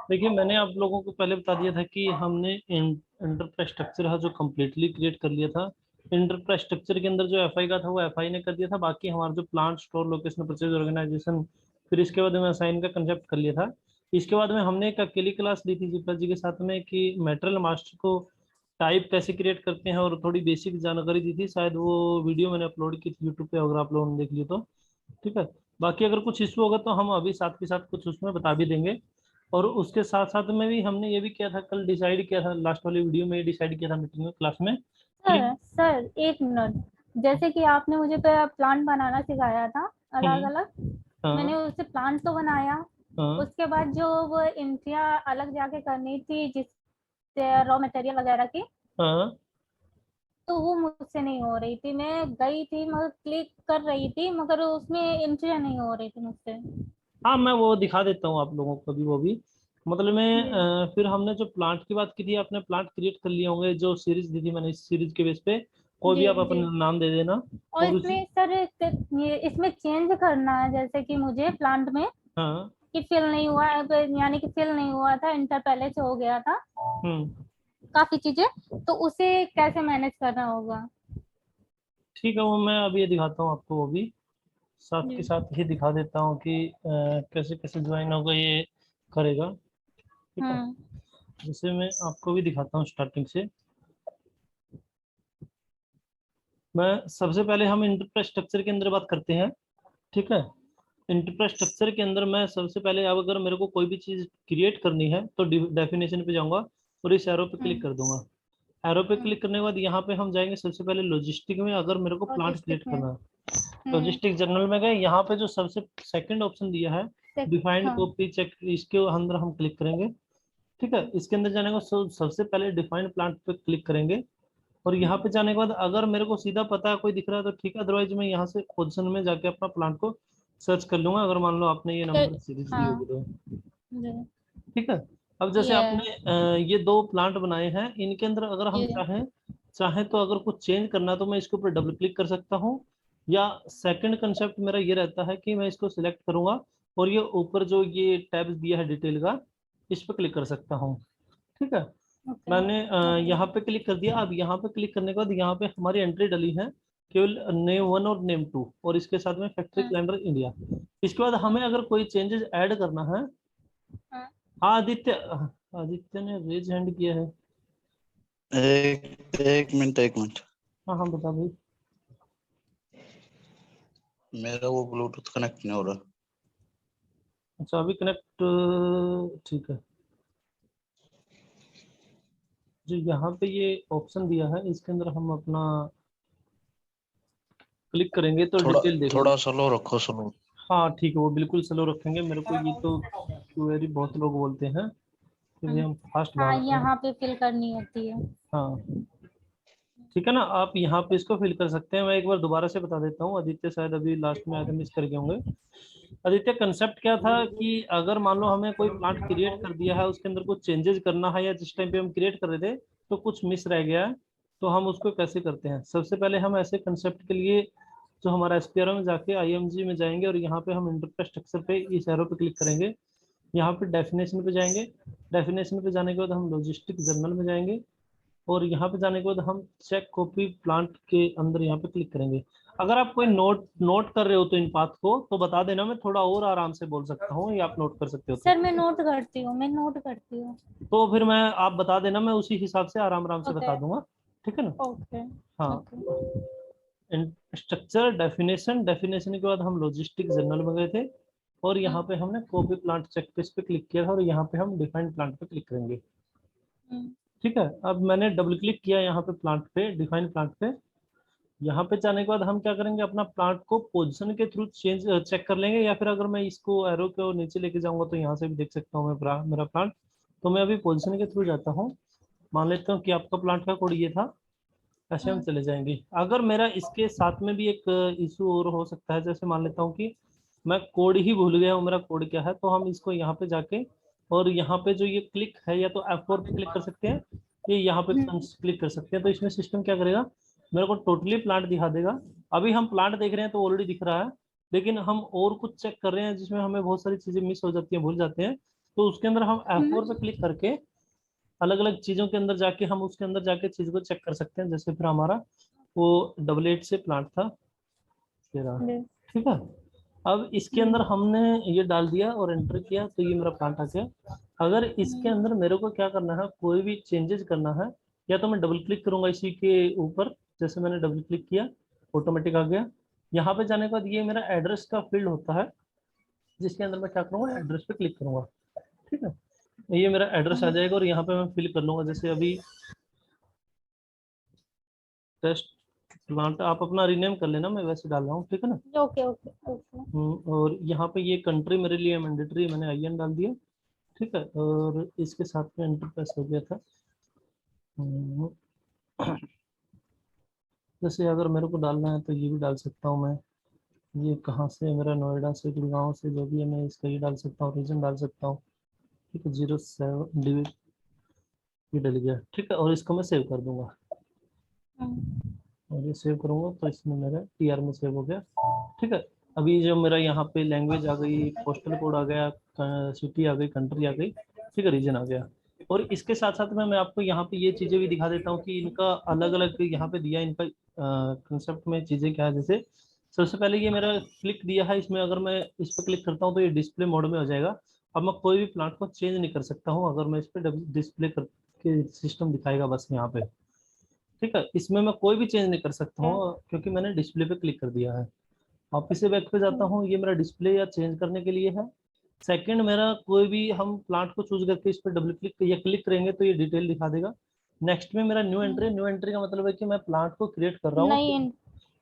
देखिए, मैंने आप लोगों को पहले बता दिया था कि हमने इंटरप्रास्ट्रक्चर है जो कम्प्लीटली क्रिएट कर लिया था। इंटरप्रास्ट्रक्चर के अंदर जो एफआई का था वो एफआई ने कर दिया था। बाकी हमारा जो plant, store, location, purchase, organization, फिर इसके बाद में असाइन का कंसेप्ट कर लिया था। इसके बाद में हमने एक अकेली क्लास ली थी जीपा जी के साथ में कि मेटेरियल मास्टर को टाइप कैसे क्रिएट करते हैं, और थोड़ी बेसिक जानकारी दी थी। शायद वो वीडियो मैंने अपलोड की थी यूट्यूब पे, अगर आप लोगों ने देख लिया तो ठीक है। बाकी अगर कुछ इशू होगा तो हम अभी साथ के साथ कुछ उसमें बता भी देंगे। और उसके साथ साथ में भी हमने ये भी किया था, कल डिसाइड किया था, लास्ट वाली वीडियो में डिसाइड किया था मीटिंग में, क्लास में कि सर सर एक मिनट। जैसे कि आपने मुझे प्लांट बनाना सिखाया था अलग हम्म, अलग, मैंने हाँ उससे प्लांट तो बनाया। हाँ उसके बाद जो वो एंट्रियाँ अलग जाके करनी थी जिससे रॉ मटेरियल वगैरह की, हाँ तो वो मुझसे नहीं हो रही थी। मैं गई थी मगर क्लिक कर रही थी मगर उसमें एंट्रियाँ नहीं हो रही थी मुझसे। हाँ, मैं वो दिखा देता हूँ आप लोगों को भी, वो भी मतलब मैं जी फिर हमने जो प्लांट की बात की थी, आपने प्लांट क्रिएट कर लिए होंगे। जो सीरीज दी थी मैंने, इस सीरीज के बेस पे कोई भी जी आप जी। अपना नाम दे देना। और और उसी, इसमें सर ये इसमें चेंज करना है, जैसे कि मुझे प्लांट में हाँ, कि फिल नहीं हुआ यानी कि फिल नहीं हुआ था, इंटर पहले से हो गया था हम्म, काफी चीजें, तो उसे कैसे मैनेज करना होगा। ठीक है, वो मैं अभी ये दिखाता हूँ आपको, वो भी साथ के जी। साथ ही दिखा देता हूँ कि कैसे कैसे ज्वाइन होगा ये करेगा। ठीक है, हम्म जैसे मैं आपको भी दिखाता हूँ स्टार्टिंग से। मैं सबसे पहले हम इंफ्रास्ट्रक्चर के अंदर बात करते हैं। ठीक है, इंफ्रास्ट्रक्चर के अंदर मैं सबसे पहले, अब अगर मेरे को कोई भी चीज़ क्रिएट करनी है तो डेफिनेशन पे जाऊंगा और इस एरो पे क्लिक हम्म कर दूंगा। एरो पे हम्म। क्लिक करने के बाद यहाँ पे हम जाएंगे सबसे पहले लॉजिस्टिक में, अगर मेरे को प्लांट लॉजिस्टिक क्रिएट में। करना है। लॉजिस्टिक जनरल में गए, यहाँ पे जो सबसे सेकंड ऑप्शन दिया है डिफाइंड हाँ। कॉपी चेक, इसके अंदर हम क्लिक करेंगे। ठीक है, इसके अंदर जाने को सबसे पहले डिफाइंड प्लांट पे क्लिक करेंगे। और यहाँ पे जाने के बाद अगर मेरे को सीधा पता है कोई दिख रहा है तो ठीक है, अदरवाइज मैं यहाँ से पोजीशन में जाके अपना प्लांट को सर्च कर लूंगा, अगर मान लो आपने ये नंबर सीरीज दी होगी हाँ तो। जी। ठीक है, अब जैसे ये आपने ये दो प्लांट बनाए हैं, इनके अंदर अगर हम ये चाहें चाहें तो अगर कुछ चेंज करना है तो मैं इसके ऊपर डबल क्लिक कर सकता हूँ। या सेकंड कंसेप्ट मेरा ये रहता है कि मैं इसको सिलेक्ट करूंगा और ये ऊपर जो ये टैब्स दिया है डिटेल का, इस पर क्लिक कर सकता हूँ। ठीक है, ओके मैंने ओके। यहाँ पे क्लिक कर दिया। अब यहाँ पे क्लिक करने के बाद यहाँ पे हमारी एंट्री डली है केवल नेम वन और नेम टू, और इसके साथ में फैक्ट्री हम्म कैलेंडर इंडिया। इसके बाद हमें अगर कोई चेंजेस ऐड करना है। हम्म। हाँ आदित्य, आदित्य ने रेज हैंड किया है। एक एक मिनट एक मिनट। हाँ हाँ, बता भाई। मेरा वो ब्लूटूथ कनेक्ट नहीं हो रहा। अच्छा, अभी कनेक्ट, ठीक है। जो यहाँ पे ये ऑप्शन दिया है इसके अंदर हम अपना क्लिक करेंगे तो थोड़ा डिटेल देख लो। थोड़ा स्लो रखो, स्लो। हाँ ठीक है, वो बिल्कुल स्लो रखेंगे। मेरे को ये तो क्वेरी बहुत लोग बोलते हैं कि भाई हम्म। हम फास्ट हाँ भागते हैं। यहाँ पे फिल करनी होती है। हाँ ठीक है ना, आप यहाँ पे इसको फिल कर सकते हैं। मैं एक बार दोबारा से बता देता हूँ, आदित्य शायद अभी लास्ट में आया था, मिस कर गए होंगे। आदित्य, कंसेप्ट क्या था कि अगर मान लो हमें कोई प्लांट क्रिएट कर दिया है, उसके अंदर कुछ चेंजेस करना है, या जिस टाइम पे हम क्रिएट कर रहे थे तो कुछ मिस रह गया है, तो हम उसको कैसे करते हैं। सबसे पहले हम ऐसे कंसेप्ट के लिए जो हमारा एसपीआर में जाके आईएमजी में जाएंगे और यहाँ पे हम इंफ्रास्ट्रक्चर पे इस एरो पे क्लिक करेंगे। यहाँ पे डेफिनेशन पे जाएंगे। डेफिनेशन पे जाने के बाद हम लॉजिस्टिक जर्नल में जाएंगे और यहाँ पे जाने के बाद हम चेक कॉपी प्लांट के अंदर यहाँ पे क्लिक करेंगे। अगर आप कोई नोट नोट कर रहे हो तो इन पाथ को तो बता देना, मैं थोड़ा और आराम से बोल सकता हूँ, या आप नोट कर सकते हो तो सर मैं ठीक है। नोट करती हूँ, मैं नोट करती हूँ। तो फिर मैं, आप बता देना, मैं उसी हिसाब से आराम आराम से ओके बता दूंगा। ठीक है ना। ओके हाँ, ओके। स्ट्रक्चर डेफिनेशन, डेफिनेशन के बाद हम लॉजिस्टिक जर्नल में गए थे और यहाँ हम्म पे हमने कॉपी प्लांट चेक पे इस पे क्लिक किया था और यहाँ पे हम डिफाइंड प्लांट पे क्लिक करेंगे। हम्म ठीक है, अब मैंने डबल क्लिक किया यहाँ पे प्लांट पे, डिफाइंड प्लांट पे। यहाँ पे जाने के बाद हम क्या करेंगे, अपना प्लांट को पोजीशन के थ्रू चेंज चेक कर लेंगे, या फिर अगर मैं इसको एरो के और नीचे लेके जाऊंगा तो यहाँ से भी देख सकता हूँ मैं मेरा प्लांट। तो मैं अभी पोजीशन के थ्रू जाता हूँ। मान लेता हूँ कि आपका प्लांट का कोड ये था। ऐसे हम हम्म चले जाएंगे। अगर मेरा इसके साथ में भी एक इशू और हो सकता है, जैसे मान लेता हूँ कि मैं कोड ही भूल गया हूँ, मेरा कोड क्या है, तो हम इसको यहाँ पे जाके और यहाँ पे जो ये क्लिक है, या तो F4 पे क्लिक कर सकते हैं, ये यहाँ पे हम्म क्लिक कर सकते हैं। तो इसमें सिस्टम क्या करेगा, मेरे को टोटली प्लांट दिखा देगा। अभी हम प्लांट देख रहे हैं तो ऑलरेडी दिख रहा है, लेकिन हम और कुछ चेक कर रहे हैं जिसमें हमें बहुत सारी चीजें मिस हो जाती हैं, भूल जाते हैं। तो उसके अंदर हम F4 पे क्लिक करके अलग अलग चीजों के अंदर जाके हम उसके अंदर जाके चीज को चेक कर सकते हैं। जैसे फिर हमारा वो 88 से प्लांट था तेरा, ठीक है। अब इसके अंदर हमने ये डाल दिया और एंटर किया तो ये मेरा प्लांट आ गया। अगर इसके अंदर मेरे को क्या करना है, कोई भी चेंजेस करना है, या तो मैं डबल क्लिक करूंगा इसी के ऊपर, जैसे मैंने डबल क्लिक किया ऑटोमेटिक आ गया। यहाँ पे जाने के बाद ये मेरा एड्रेस का फील्ड होता है, जिसके अंदर मैं क्या करूंगा, एड्रेस पे क्लिक करूंगा, ठीक है। ये मेरा एड्रेस आ जाएगा और यहाँ पे मैं फिल कर लूंगा। जैसे अभी टेस्ट प्लांट आप अपना रीनेम कर लेना, मैं वैसे डाल रहा हूँ, ठीक है ना। Okay okay okay. और यहाँ पे ये कंट्री मेरे लिए मैंडेटरी, मैंने IN डाल दिया, ठीक है। और इसके साथ में एंटर प्रेस हो गया था। जैसे अगर मेरे को डालना है तो ये भी डाल सकता हूँ मैं। ये कहाँ से, मेरा नोएडा से, गुड़गांव से, जो भी है मैं इसका ये डाल सकता हूँ, रीजन डाल सकता हूँ, ठीक है। 07 डिविट ये डल गया, ठीक है। और इसको मैं सेव कर दूंगा, और ये सेव करूंगा तो इसमें मेरा TR में सेव हो गया, ठीक है। अभी जो मेरा यहाँ पे लैंग्वेज आ गई, पोस्टल कोड आ गया, सिटी आ गई, कंट्री आ गई, ठीक है, रीजन आ गया। और इसके साथ साथ में मैं आपको यहाँ पे ये चीजें भी दिखा देता हूँ कि इनका अलग अलग यहाँ पे दिया, इनका कंसेप्ट में चीजें क्या है। जैसे सबसे पहले ये मेरा क्लिक दिया है, इसमें अगर मैं इस पर क्लिक करता हूँ तो ये डिस्प्ले मोड में हो जाएगा। अब मैं कोई भी प्लांट को चेंज नहीं कर सकता हूँ, अगर मैं इस पर डिस्प्ले करके सिस्टम दिखाएगा बस यहाँ पे, ठीक है। इसमें मैं कोई भी चेंज नहीं कर सकता हूँ क्योंकि मैंने डिस्प्ले पे क्लिक कर दिया है। वापिस से बैक पे जाता हूँ, ये मेरा डिस्प्ले या चेंज करने के लिए है। सेकंड, मेरा कोई भी हम प्लांट को चूज करके इस पर डबल क्लिक या क्लिक करेंगे तो ये डिटेल दिखा देगा। नेक्स्ट में मेरा न्यू एंट्री, न्यू एंट्री का मतलब है कि मैं प्लांट को क्रिएट कर रहा हूँ। नहीं,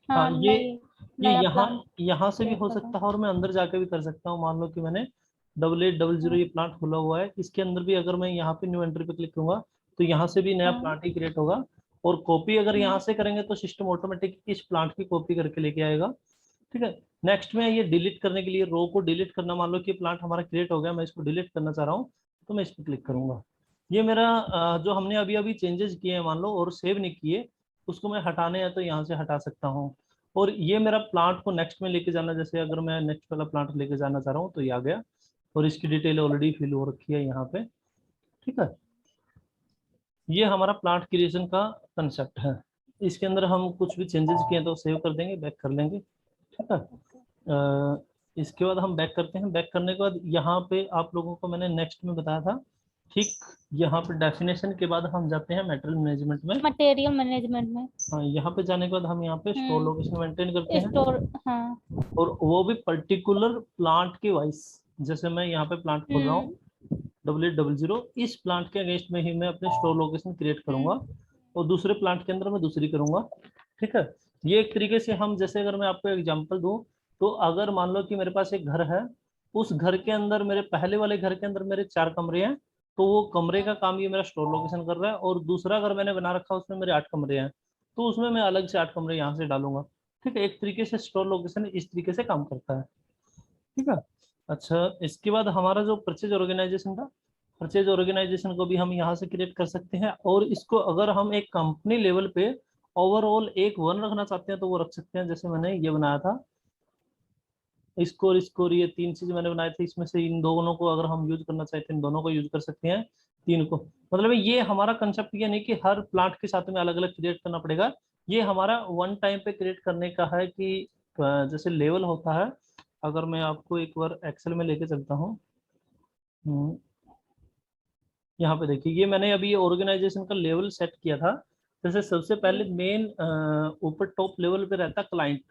हाँ, हाँ ये नया यहाँ प्लान यहाँ से भी क्रिएट हो कर रहा सकता है और मैं अंदर जाके भी कर सकता हूँ। मान लो कि मैंने 8800 ये प्लांट खुला हुआ है, इसके अंदर भी अगर मैं यहाँ पे न्यू एंट्री पे क्लिक करूंगा तो यहाँ से भी नया प्लांट ही क्रिएट होगा। और कॉपी अगर यहाँ से करेंगे तो सिस्टम ऑटोमेटिक इस प्लांट की कॉपी करके लेके आएगा, ठीक है। नेक्स्ट में ये डिलीट करने के लिए, रो को डिलीट करना, मान लो कि प्लांट हमारा क्रिएट हो गया, मैं इसको डिलीट करना चाह रहा हूँ तो मैं इस पर क्लिक करूंगा। ये मेरा जो हमने अभी अभी चेंजेस किए हैं मान लो और सेव नहीं किए, उसको मैं हटाने हैं तो यहाँ से हटा सकता हूँ। और ये मेरा प्लांट को नेक्स्ट में लेके जाना, जैसे अगर मैं नेक्स्ट वाला प्लांट लेके जाना चाह रहा हूँ तो ये आ गया और इसकी डिटेल ऑलरेडी फिल हो रखी है यहाँ पे, ठीक है। ये हमारा प्लांट क्रिएशन का कंसेप्ट है। इसके अंदर हम कुछ भी चेंजेस किए तो सेव कर देंगे, बैक कर लेंगे, ठीक है। इसके बाद हम बैक करते हैं। बैक करने के बाद यहाँ पे आप लोगों को मैंने नेक्स्ट में बताया था, ठीक। यहाँ पे डेफिनेशन के बाद हम जाते हैं मटेरियल मैनेजमेंट में। मटेरियल मैनेजमेंट में। हाँ, यहाँ पे जाने के बाद हम यहाँ पे स्टोर लोकेशन मेंटेन करते हैं, स्टोर, हाँ। और वो भी पर्टिकुलर प्लांट के वाइज। जैसे मैं यहाँ पे प्लांट खोल रहा हूँ 8800, इस प्लांट के अगेंस्ट में ही मैं अपने स्टोर लोकेशन क्रिएट करूंगा और दूसरे प्लांट के अंदर मैं दूसरी करूंगा, ठीक है। ये एक तरीके से हम, जैसे अगर मैं आपको एग्जांपल दूं तो अगर मान लो कि मेरे पास एक घर है, उस घर के अंदर, मेरे पहले वाले घर के अंदर मेरे 4 कमरे हैं, तो वो कमरे का काम ये मेरा स्टोर लोकेशन कर रहा है। और दूसरा घर मैंने बना रखा है, उसमें मेरे 8 कमरे हैं, तो उसमें मैं अलग से 8 कमरे यहाँ से डालूंगा, ठीक है। एक तरीके से स्टोर लोकेशन इस तरीके से काम करता है, ठीक है। अच्छा, इसके बाद हमारा जो परचेज ऑर्गेनाइजेशन था, परचेज ऑर्गेनाइजेशन को भी हम यहाँ से क्रिएट कर सकते हैं। और इसको अगर हम एक कंपनी लेवल पे ओवरऑल एक 1 रखना चाहते हैं तो वो रख सकते हैं। जैसे मैंने ये बनाया था स्कोर, स्कोर, ये 3 चीज मैंने बनाए थे, इसमें से इन दोनों को अगर हम यूज करना चाहते हैं, इन दोनों को यूज कर सकते हैं, 3 को। मतलब ये हमारा कंसेप्ट ये नहीं कि हर प्लांट के साथ में अलग अलग क्रिएट करना पड़ेगा, ये हमारा वन टाइम पे क्रिएट करने का है कि जैसे लेवल होता है। अगर मैं आपको एक बार एक्सेल में लेके चलता हूँ, यहाँ पे देखिए, ये मैंने अभी ये ऑर्गेनाइजेशन का लेवल सेट किया था। जैसे सबसे पहले मेन ऊपर टॉप लेवल पे रहता क्लाइंट,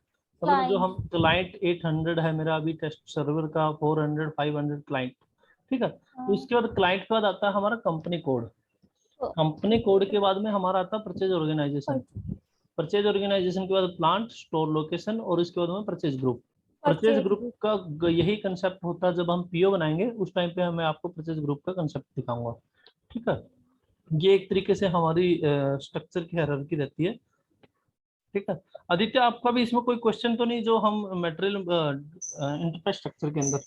मतलब जो हम क्लाइंट 800 है मेरा अभी टेस्ट सर्वर का, 400 500 क्लाइंट, ठीक है। तो इसके बाद क्लाइंट के बाद आता है हमारा कंपनी कोड। कंपनी कोड के बाद में हमारा आता है परचेज ऑर्गेनाइजेशन। परचेज ऑर्गेनाइजेशन के बाद प्लांट, स्टोर लोकेशन, और इसके बाद में परचेज ग्रुप। परचेज ग्रुप का यही कंसेप्ट होता है, जब हम पीओ बनाएंगे उस टाइम पे मैं आपको परचेज ग्रुप का कंसेप्ट दिखाऊंगा, ठीक है। ये एक तरीके से हमारी स्ट्रक्चर की हायरार्की रहती है, ठीक है। आदित्य, आपका भी इसमें कोई क्वेश्चन तो नहीं, जो हम मटेरियल इंटरफेस स्ट्रक्चर के अंदर।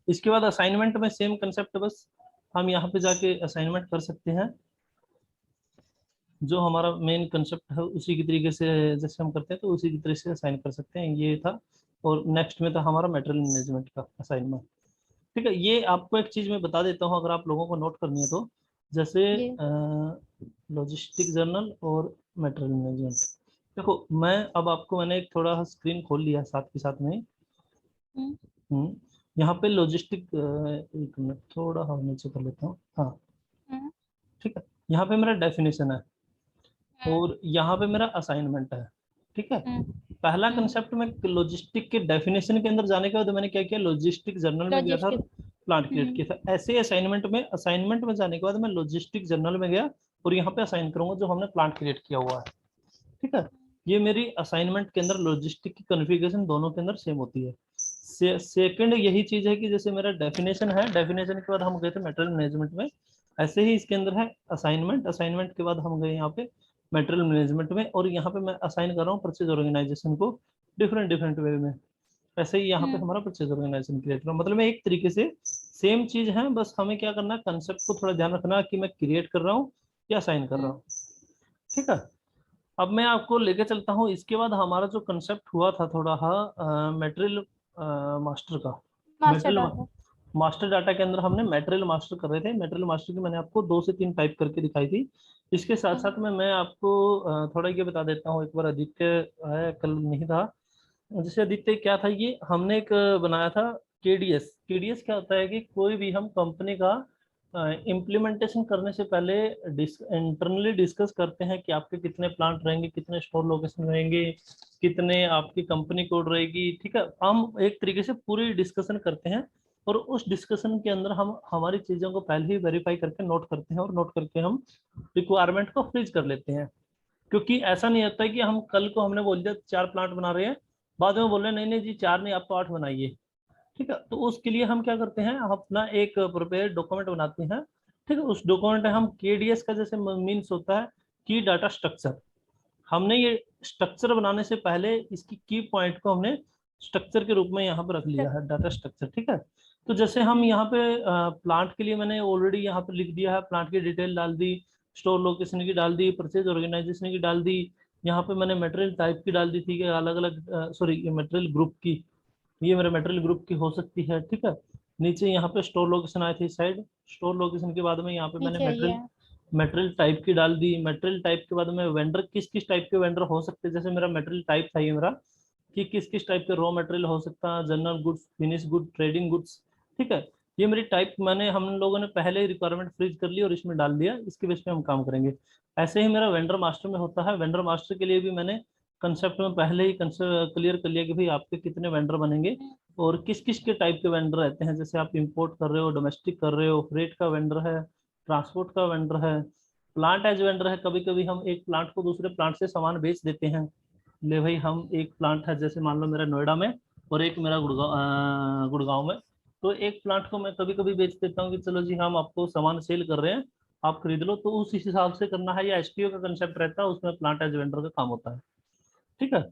इसके बाद असाइनमेंट में सेम कंसेप्ट, बस हम यहाँ पे जाके असाइनमेंट कर सकते हैं। जो हमारा मेन कंसेप्ट है उसी की तरीके से जैसे हम करते हैं तो उसी की तरीके से असाइन कर सकते हैं, ये था। और नेक्स्ट में था हमारा मटेरियल मैनेजमेंट का असाइनमेंट, ठीक है। ये आपको एक चीज मैं बता देता हूँ अगर आप लोगों को नोट करनी है तो, जैसे जी। लॉजिस्टिक जर्नल और मटेरियल मैनेजमेंट। देखो मैं अब आपको मैंने एक थोड़ा स्क्रीन खोल लिया साथ के साथ में। हम्म, यहाँ पे लॉजिस्टिक, एक मिनट थोड़ा हम नीचे कर लेता हूँ, हाँ हम्म, ठीक है। यहाँ पे मेरा डेफिनेशन है हम्म, और यहाँ पे मेरा असाइनमेंट है, ठीक है। हम्म, पहला हम्म, कंसेप्ट में लॉजिस्टिक के डेफिनेशन के अंदर जाने के बाद मैंने क्या किया, लॉजिस्टिक जर्नल में गया था और लॉजिस्टिक। प्लांट क्रिएट हम्म, किया था। ऐसे असाइनमेंट में जाने के बाद मैं लॉजिस्टिक जर्नल में गया और यहाँ पे असाइन करूंगा जो हमने प्लांट क्रिएट किया हुआ है, ठीक है। ये मेरी असाइनमेंट के अंदर लॉजिस्टिक की कॉन्फ़िगरेशन दोनों के अंदर सेम होती है। सेकंड यही चीज है कि जैसे मेरा डेफिनेशन है, डेफिनेशन के बाद हम गए थे मटेरियल मैनेजमेंट में, ऐसे ही इसके अंदर है असाइनमेंट, असाइनमेंट के बाद हम गए यहाँ पे मटेरियल मैनेजमेंट में, और यहाँ पे मैं असाइन कर रहा हूँ परचेज ऑर्गेनाइजेशन को डिफरेंट डिफरेंट वे में। ऐसे ही यहाँ पे हम्म, हमारा परचेज ऑर्गेनाइजेशन क्रिएट करना, मतलब मैं एक तरीके से सेम चीज है, बस हमें क्या करना है, कंसेप्ट को थोड़ा ध्यान रखना कि मैं क्रिएट कर रहा हूँ या असाइन कर रहा हम्म, हूँ, ठीक है। अब मैं आपको लेके चलता हूँ, इसके बाद हमारा जो कंसेप्ट हुआ था थोड़ा मटेरियल मास्टर का। Master material data. Master data के अंदर हमने मटेरियल मास्टर कर रहे थे। मटेरियल मास्टर की मैंने आपको 2 से 3 टाइप करके दिखाई थी। इसके साथ हम्म, साथ में मैं आपको थोड़ा ये बता देता हूँ, एक बार आदित्य आया, कल नहीं था। जैसे आदित्य क्या था, ये हमने एक बनाया था केडीएस। केडीएस क्या होता है कि कोई भी हम कंपनी का इम्प्लीमेंटेशन करने से पहले इंटरनली डिस्कस करते हैं कि आपके कितने प्लांट रहेंगे, कितने स्टोर लोकेशन रहेंगे, कितने आपकी कंपनी कोड रहेगी, ठीक है। हम एक तरीके से पूरी डिस्कशन करते हैं और उस डिस्कशन के अंदर हम हमारी चीज़ों को पहले ही वेरीफाई करके नोट करते हैं और नोट करके हम रिक्वायरमेंट को फ्रीज कर लेते हैं। क्योंकि ऐसा नहीं होता है कि हम कल को हमने बोल दिया 4 प्लांट बना रहे हैं, बाद में बोल रहे हैं नहीं नहीं जी 4 नहीं, आप तो 8 बनाइए, ठीक है। तो उसके लिए हम क्या करते हैं, हम अपना एक प्रिपेयर डॉक्यूमेंट बनाते हैं, ठीक है। उस डॉक्यूमेंट में हम केडीएस का जैसे मीन्स होता है की डाटा स्ट्रक्चर, हमने ये स्ट्रक्चर बनाने से पहले इसकी की पॉइंट को हमने स्ट्रक्चर के रूप में यहाँ पर रख लिया है, डाटा स्ट्रक्चर, ठीक है। तो जैसे हम यहाँ पे प्लांट के लिए मैंने ऑलरेडी यहाँ पे लिख दिया है, प्लांट की डिटेल डाल दी, स्टोर लोकेशन की डाल दी, परचेज ऑर्गेनाइजेशन की डाल दी, यहाँ पे मैंने मटेरियल टाइप की डाल दी थी कि अलग अलग, सॉरी ये मटेरियल ग्रुप की, ये मेरे मटेरियल ग्रुप की हो सकती है, ठीक है। नीचे यहाँ पे स्टोर लोकेशन आई थी साइड, स्टोर लोकेशन के बाद में यहाँ पे मैंने नीचे ये मटेरियल है। मटेरियल टाइप की डाल दी। मटेरियल टाइप के बाद में वेंडर किस किस टाइप के वेंडर हो सकते हैं, जैसे मेरा मटेरियल टाइप था ये मेरा कि किस किस टाइप के रॉ मटेरियल हो सकता है, general goods, finish good, trading goods, ठीक है। ये मेरी टाइप मैंने हम लोगों ने पहले ही रिक्वायरमेंट फ्रीज कर ली और इसमें डाल दिया, इसके बेस पे हम काम करेंगे। ऐसे ही मेरा वेंडर मास्टर में होता है, वेंडर मास्टर के लिए भी मैंने कंसेप्ट में पहले ही क्लियर कर लिया कि भाई आपके कितने वेंडर बनेंगे हम्म, और किस किस के टाइप के वेंडर रहते हैं, जैसे आप इंपोर्ट कर रहे हो, डोमेस्टिक कर रहे हो, फ्रेट का वेंडर है, ट्रांसपोर्ट का वेंडर है, प्लांट एज वेंडर है। कभी कभी हम एक प्लांट को दूसरे प्लांट से सामान बेच देते हैं, ले भाई हम एक प्लांट है जैसे मान लो मेरा नोएडा में और एक मेरा गुड़गांव में, तो एक प्लांट को मैं कभी कभी बेच देता हूँ कि चलो जी हम आपको सामान सेल कर रहे हैं, आप खरीद लो, तो उस हिसाब से करना है। या एसटीओ का कंसेप्ट रहता है, उसमें प्लांट एज वेंडर का काम होता है, ठीक है।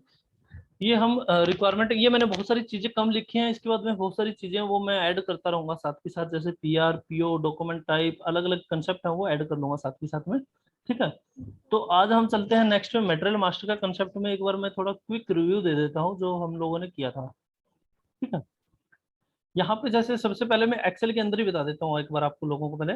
ये हम रिक्वायरमेंट, ये मैंने बहुत सारी चीजें कम लिखी हैं, इसके बाद में बहुत सारी चीजें वो मैं ऐड करता रहूंगा साथ के साथ, जैसे पीआर, पीओ, डॉक्यूमेंट टाइप, अलग अलग कंसेप्ट है वो ऐड कर लूंगा साथ के साथ में, ठीक है। तो आज हम चलते हैं नेक्स्ट में मटेरियल मास्टर का कंसेप्ट में एक बार मैं थोड़ा क्विक रिव्यू दे देता हूँ जो हम लोगों ने किया था, ठीक है। यहाँ पे जैसे सबसे पहले मैं एक्सेल के अंदर ही बता देता हूँ एक बार आपको लोगों को। पहले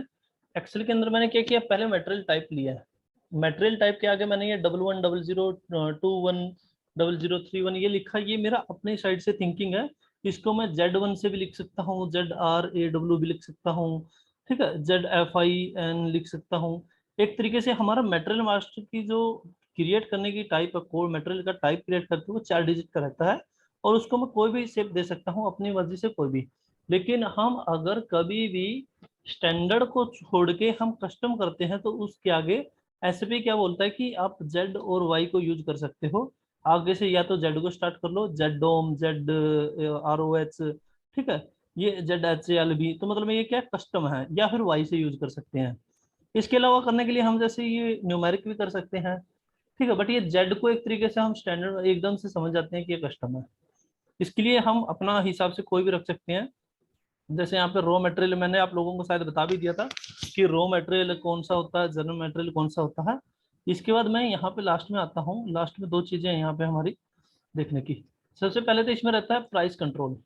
एक्सेल के अंदर मैंने क्या किया, पहले मटेरियल टाइप लिया है, मटेरियल टाइप के आगे मैंने ये 110021 ये लिखा, ये मेरा अपनी साइड से थिंकिंग है। इसको मैं Z1 से भी लिख सकता हूँ, ZRAW भी लिख सकता हूँ, ठीक है, ZFIN लिख सकता हूँ। एक तरीके से हमारा मटेरियल मास्टर की जो क्रिएट करने की टाइप है, कोड मटेरियल का टाइप क्रिएट करते हुए 4 डिजिट का रहता है और उसको मैं कोई भी शेप दे सकता हूँ अपनी मर्जी से कोई भी। लेकिन हम अगर कभी भी स्टैंडर्ड को छोड़ के हम कस्टम करते हैं तो उसके आगे एसपी क्या बोलता है कि आप जेड और वाई को यूज कर सकते हो, आगे से या तो जेड को स्टार्ट कर लो, जेड डोम, जेड ROH, ठीक है, ये ZHAL भी, तो मतलब ये क्या कस्टम है, या फिर वाई से यूज कर सकते हैं। इसके अलावा करने के लिए हम जैसे ये न्यूमेरिक भी कर सकते हैं, ठीक है। बट ये जेड को एक तरीके से हम स्टैंडर्ड एकदम से समझ जाते हैं कि ये कस्टम है, इसके लिए हम अपना हिसाब से कोई भी रख सकते हैं। जैसे यहाँ पे रॉ मटेरियल मैंने आप लोगों को शायद बता भी दिया था कि रॉ मटेरियल कौन सा होता है, जनरल मटेरियल कौन सा होता है। इसके बाद मैं यहाँ पे लास्ट में आता हूँ, लास्ट में 2 चीजें हैं यहाँ पे हमारी देखने की। सबसे पहले तो इसमें रहता है प्राइस कंट्रोल,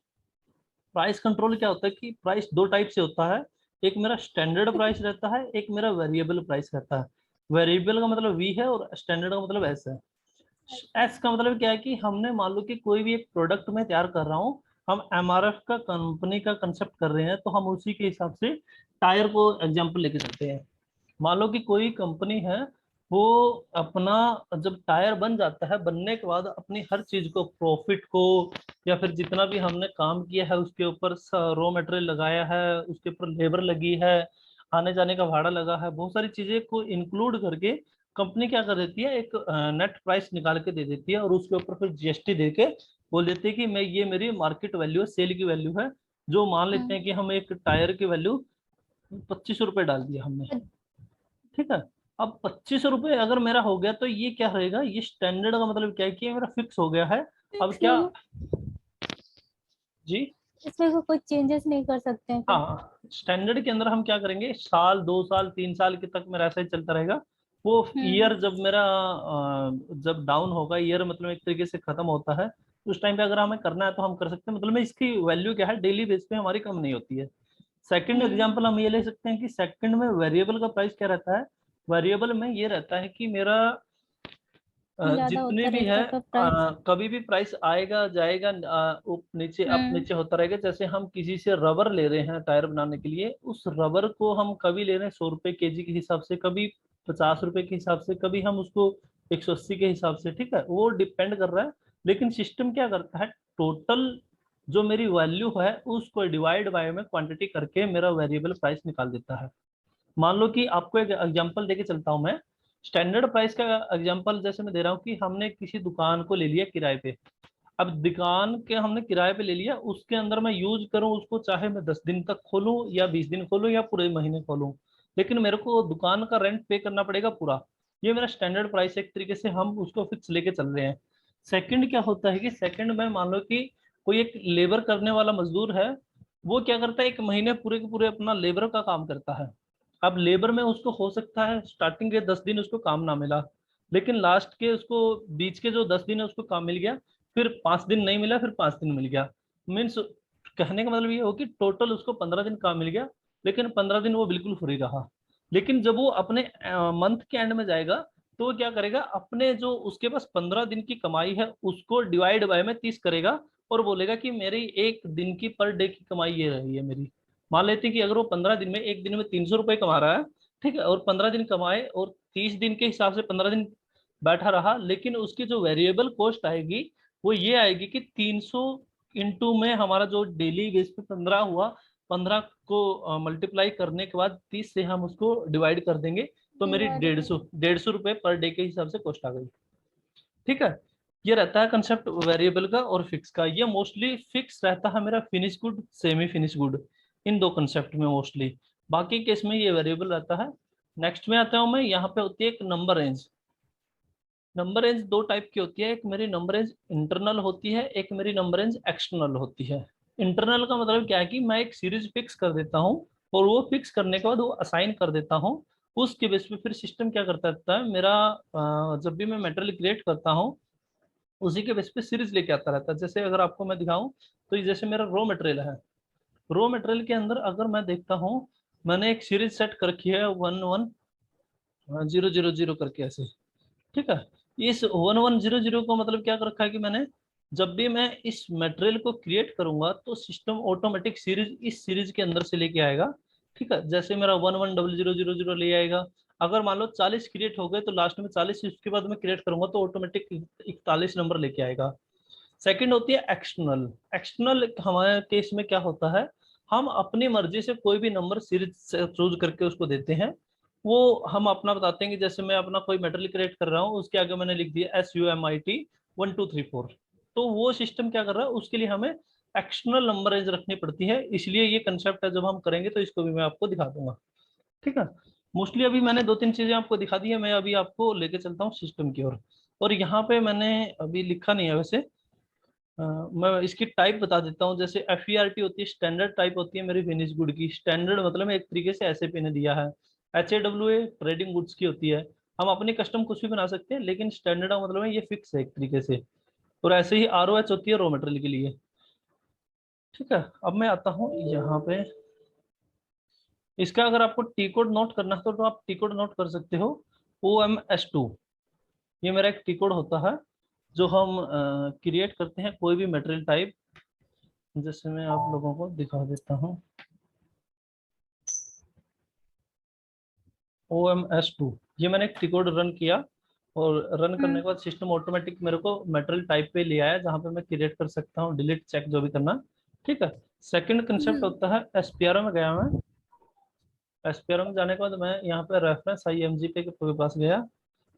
प्राइस कंट्रोल क्या होता है कि प्राइस दो टाइप से होता है, एक मेरा स्टैंडर्ड प्राइस रहता है, एक मेरा वेरिएबल प्राइस रहता है। वेरिएबल का मतलब वी है और स्टैंडर्ड का मतलब एस है। एस का मतलब क्या है कि हमने मान लो कि कोई भी एक प्रोडक्ट में तैयार कर रहा हूँ, हम एमआरएफ का कंपनी का कंसेप्ट कर रहे हैं, तो हम उसी के हिसाब से टायर को एग्जांपल लेके चलते हैं। मान लो कि कोई कंपनी है, वो अपना जब टायर बन जाता है, बनने के बाद अपनी हर चीज को, प्रॉफिट को या फिर जितना भी हमने काम किया है उसके ऊपर रॉ मटेरियल लगाया है, उसके ऊपर लेबर लगी है, आने जाने का भाड़ा लगा है, बहुत सारी चीजें को इंक्लूड करके कंपनी क्या कर देती है, एक नेट प्राइस निकाल के दे देती है और उसके ऊपर फिर जीएसटी दे के बोल देती है कि मैं, ये मेरी मार्केट वैल्यू है, सेल की वैल्यू है। जो मान लेते हैं कि हम एक टायर की वैल्यू 2500 रुपये डाल दिया हमने, ठीक है। अब 2500 रुपये अगर मेरा हो गया तो ये क्या रहेगा, ये स्टैंडर्ड का मतलब क्या है कि ये मेरा फिक्स हो गया है। अब क्या जी, इसमें कोई चेंजेस नहीं कर सकते हैं क्या? हाँ, स्टैंडर्ड के अंदर हम क्या करेंगे, साल 2 साल 3 साल के तक मेरा ऐसा ही चलता रहेगा। वो ईयर जब मेरा जब डाउन होगा, ईयर मतलब एक तरीके से खत्म होता है, उस टाइम पे अगर हमें करना है तो हम कर सकते हैं। मतलब में इसकी वैल्यू क्या है, डेली बेस पे हमारी कम नहीं होती है। सेकंड एग्जांपल हम ये ले सकते हैं कि सेकंड में वेरिएबल का प्राइस क्या रहता है। वेरिएबल में ये रहता है कि मेरा ज्यादा जितने होता भी है, रहता है प्राइस। कभी भी प्राइस आएगा जाएगा, नीचे अप नीचे होता रहेगा। जैसे हम किसी से रबर ले रहे हैं टायर बनाने के लिए, उस रबर को हम कभी ले रहे हैं 100 रुपए kg के हिसाब से, कभी 50 रुपए के हिसाब से, कभी हम उसको 180 के हिसाब से, ठीक है, वो डिपेंड कर रहा है। लेकिन सिस्टम क्या करता है, टोटल जो मेरी वैल्यू है उसको डिवाइड बाय में क्वांटिटी करके मेरा वेरिएबल प्राइस निकाल देता है। मान लो कि आपको एक एग्जांपल देके चलता हूं मैं। स्टैंडर्ड प्राइस का एग्जांपल जैसे मैं दे रहा हूँ कि हमने किसी दुकान को ले लिया किराए पे। अब दुकान के हमने किराए पे ले लिया, उसके अंदर मैं यूज करूं उसको, चाहे मैं 10 दिन तक खोलूं या 20 दिन खोलूं या पूरे महीने खोलूं, लेकिन मेरे को दुकान का रेंट पे करना पड़ेगा पूरा। ये मेरा स्टैंडर्ड प्राइस है, एक तरीके से हम उसको फिक्स लेके चल रहे हैं। सेकंड क्या होता है कि सेकंड में मान लो कि कोई एक लेबर करने वाला मजदूर है, वो क्या करता है, एक महीने पूरे के पूरे अपना लेबर का काम करता है। अब लेबर में उसको हो सकता है स्टार्टिंग के 10 दिन उसको काम ना मिला, लेकिन लास्ट के उसको बीच के जो 10 दिन है उसको काम मिल गया, फिर 5 दिन नहीं मिला, फिर 5 दिन मिल गया। मीन्स कहने का मतलब ये हो कि टोटल उसको 15 दिन काम मिल गया, लेकिन 15 दिन वो बिल्कुल फ्री रहा। लेकिन जब वो अपने मंथ के एंड में जाएगा, तो वो क्या करेगा, अपने जो उसके पास 15 दिन की कमाई है उसको डिवाइड बाय में 30 करेगा और बोलेगा कि मेरी एक दिन की पर डे की कमाई ये रही है मेरी। मान लेते हैं कि अगर वो 15 दिन में एक दिन में 300 रुपये कमा रहा है, ठीक है, और 15 दिन कमाए और 30 दिन के हिसाब से 15 दिन बैठा रहा, लेकिन उसकी जो वेरिएबल कॉस्ट आएगी वो ये आएगी कि 300 इंटू में हमारा जो डेली बेस पे 15 हुआ, 15 को मल्टीप्लाई करने के बाद 30 से हम उसको डिवाइड कर देंगे, तो मेरी 150 रुपये पर डे के हिसाब से कॉस्ट आ गई, ठीक है। ये रहता है कंसेप्ट वेरिएबल का और फिक्स का। ये मोस्टली फिक्स रहता है मेरा finish good, semi finish good, इन दो कंसेप्ट में मोस्टली। बाकी केस में ये वेरिएबल रहता है। नेक्स्ट में आता हूँ मैं, यहाँ पे होती है एक नंबर रेंज। नंबर रेंज दो टाइप की होती है, एक मेरी नंबर रेंज इंटरनल होती है, एक मेरी नंबर रेंज एक्सटर्नल होती है। इंटरनल का मतलब क्या है कि मैं एक सीरीज फिक्स कर देता हूँ और वो फिक्स करने के बाद वो असाइन कर देता हूँ। उसके बेस पे फिर सिस्टम क्या करता रहता है मेरा, जब भी मैं मेटेरियल क्रिएट करता हूँ उसी के बेस पे सीरीज लेके आता रहता है। जैसे अगर आपको मैं दिखाऊं, तो ये जैसे मेरा रॉ मटेरियल है, रॉ मटेरियल के अंदर अगर मैं देखता हूँ, मैंने एक सीरीज सेट कर रखी है 11 0 0 0 करके ऐसे, ठीक है। इस 11 0 0 को मतलब क्या कर रखा है कि मैंने, जब भी मैं इस मटेरियल को क्रिएट करूंगा तो सिस्टम ऑटोमेटिक सीरीज इस सीरीज के अंदर से लेके आएगा, ठीक है। जैसे मेरा 11 0 0 0 0 ले आएगा। अगर मान लो 40 क्रिएट हो गए तो लास्ट में 40 उसके बाद में क्रिएट करूंगा तो ऑटोमेटिक 41 नंबर लेके आएगा। सेकंड होती है एक्सटर्नल। एक्सटर्नल हमारे केस में क्या होता है, हम अपनी मर्जी से कोई भी नंबर सीरीज से चूज करके उसको देते हैं। वो हम अपना बताते हैं कि जैसे मैं अपना कोई मेटेरियल क्रिएट कर रहा हूँ, उसके आगे मैंने लिख दिया SUMIT 1234, तो वो सिस्टम क्या कर रहा है, उसके लिए हमें एक्सटर्नल नंबर रेंज रखनी पड़ती है। इसलिए ये कंसेप्ट है, जब हम करेंगे तो इसको भी मैं आपको दिखा दूंगा, ठीक है। मोस्टली अभी मैंने 2-3 चीजें आपको दिखा दी है, मैं अभी आपको लेके चलता हूँ सिस्टम की ओर। और यहाँ पे मैंने अभी लिखा नहीं है वैसे, मैं इसकी टाइप बता देता हूँ। जैसे FERT होती है, स्टैंडर्ड टाइप होती है मेरी फिनिश गुड की। स्टैंडर्ड मतलब एक तरीके से SAP ने दिया है। HAWA ट्रेडिंग गुड्स की होती है, हम अपनी कस्टम कुछ भी बना सकते हैं, लेकिन स्टैंडर्ड का मतलब है ये फिक्स है एक तरीके से। और ऐसे ही ROH होती है रॉ मटेरियल के लिए। ठीक है, अब मैं आता हूँ यहाँ पे। इसका अगर आपको टी कोड नोट करना है तो आप टी कोड नोट कर सकते हो, OMS2। ये मेरा एक टी कोड होता है जो हम क्रिएट करते हैं कोई भी मटेरियल टाइप। जैसे मैं आप लोगों को दिखा देता हूँ, OMS2। ये मैंने एक टी कोड रन किया, और रन करने के बाद सिस्टम ऑटोमेटिक मेरे को मटेरियल टाइप पे ले आया, जहाँ पे मैं क्रिएट कर सकता हूँ डिलीट चेक जो भी करना। ठीक है, सेकंड कंसेप्ट होता है SPRO में गया मैं। SPRO में जाने के बाद मैं यहाँ पे रेफरेंस IMGP के पास गया।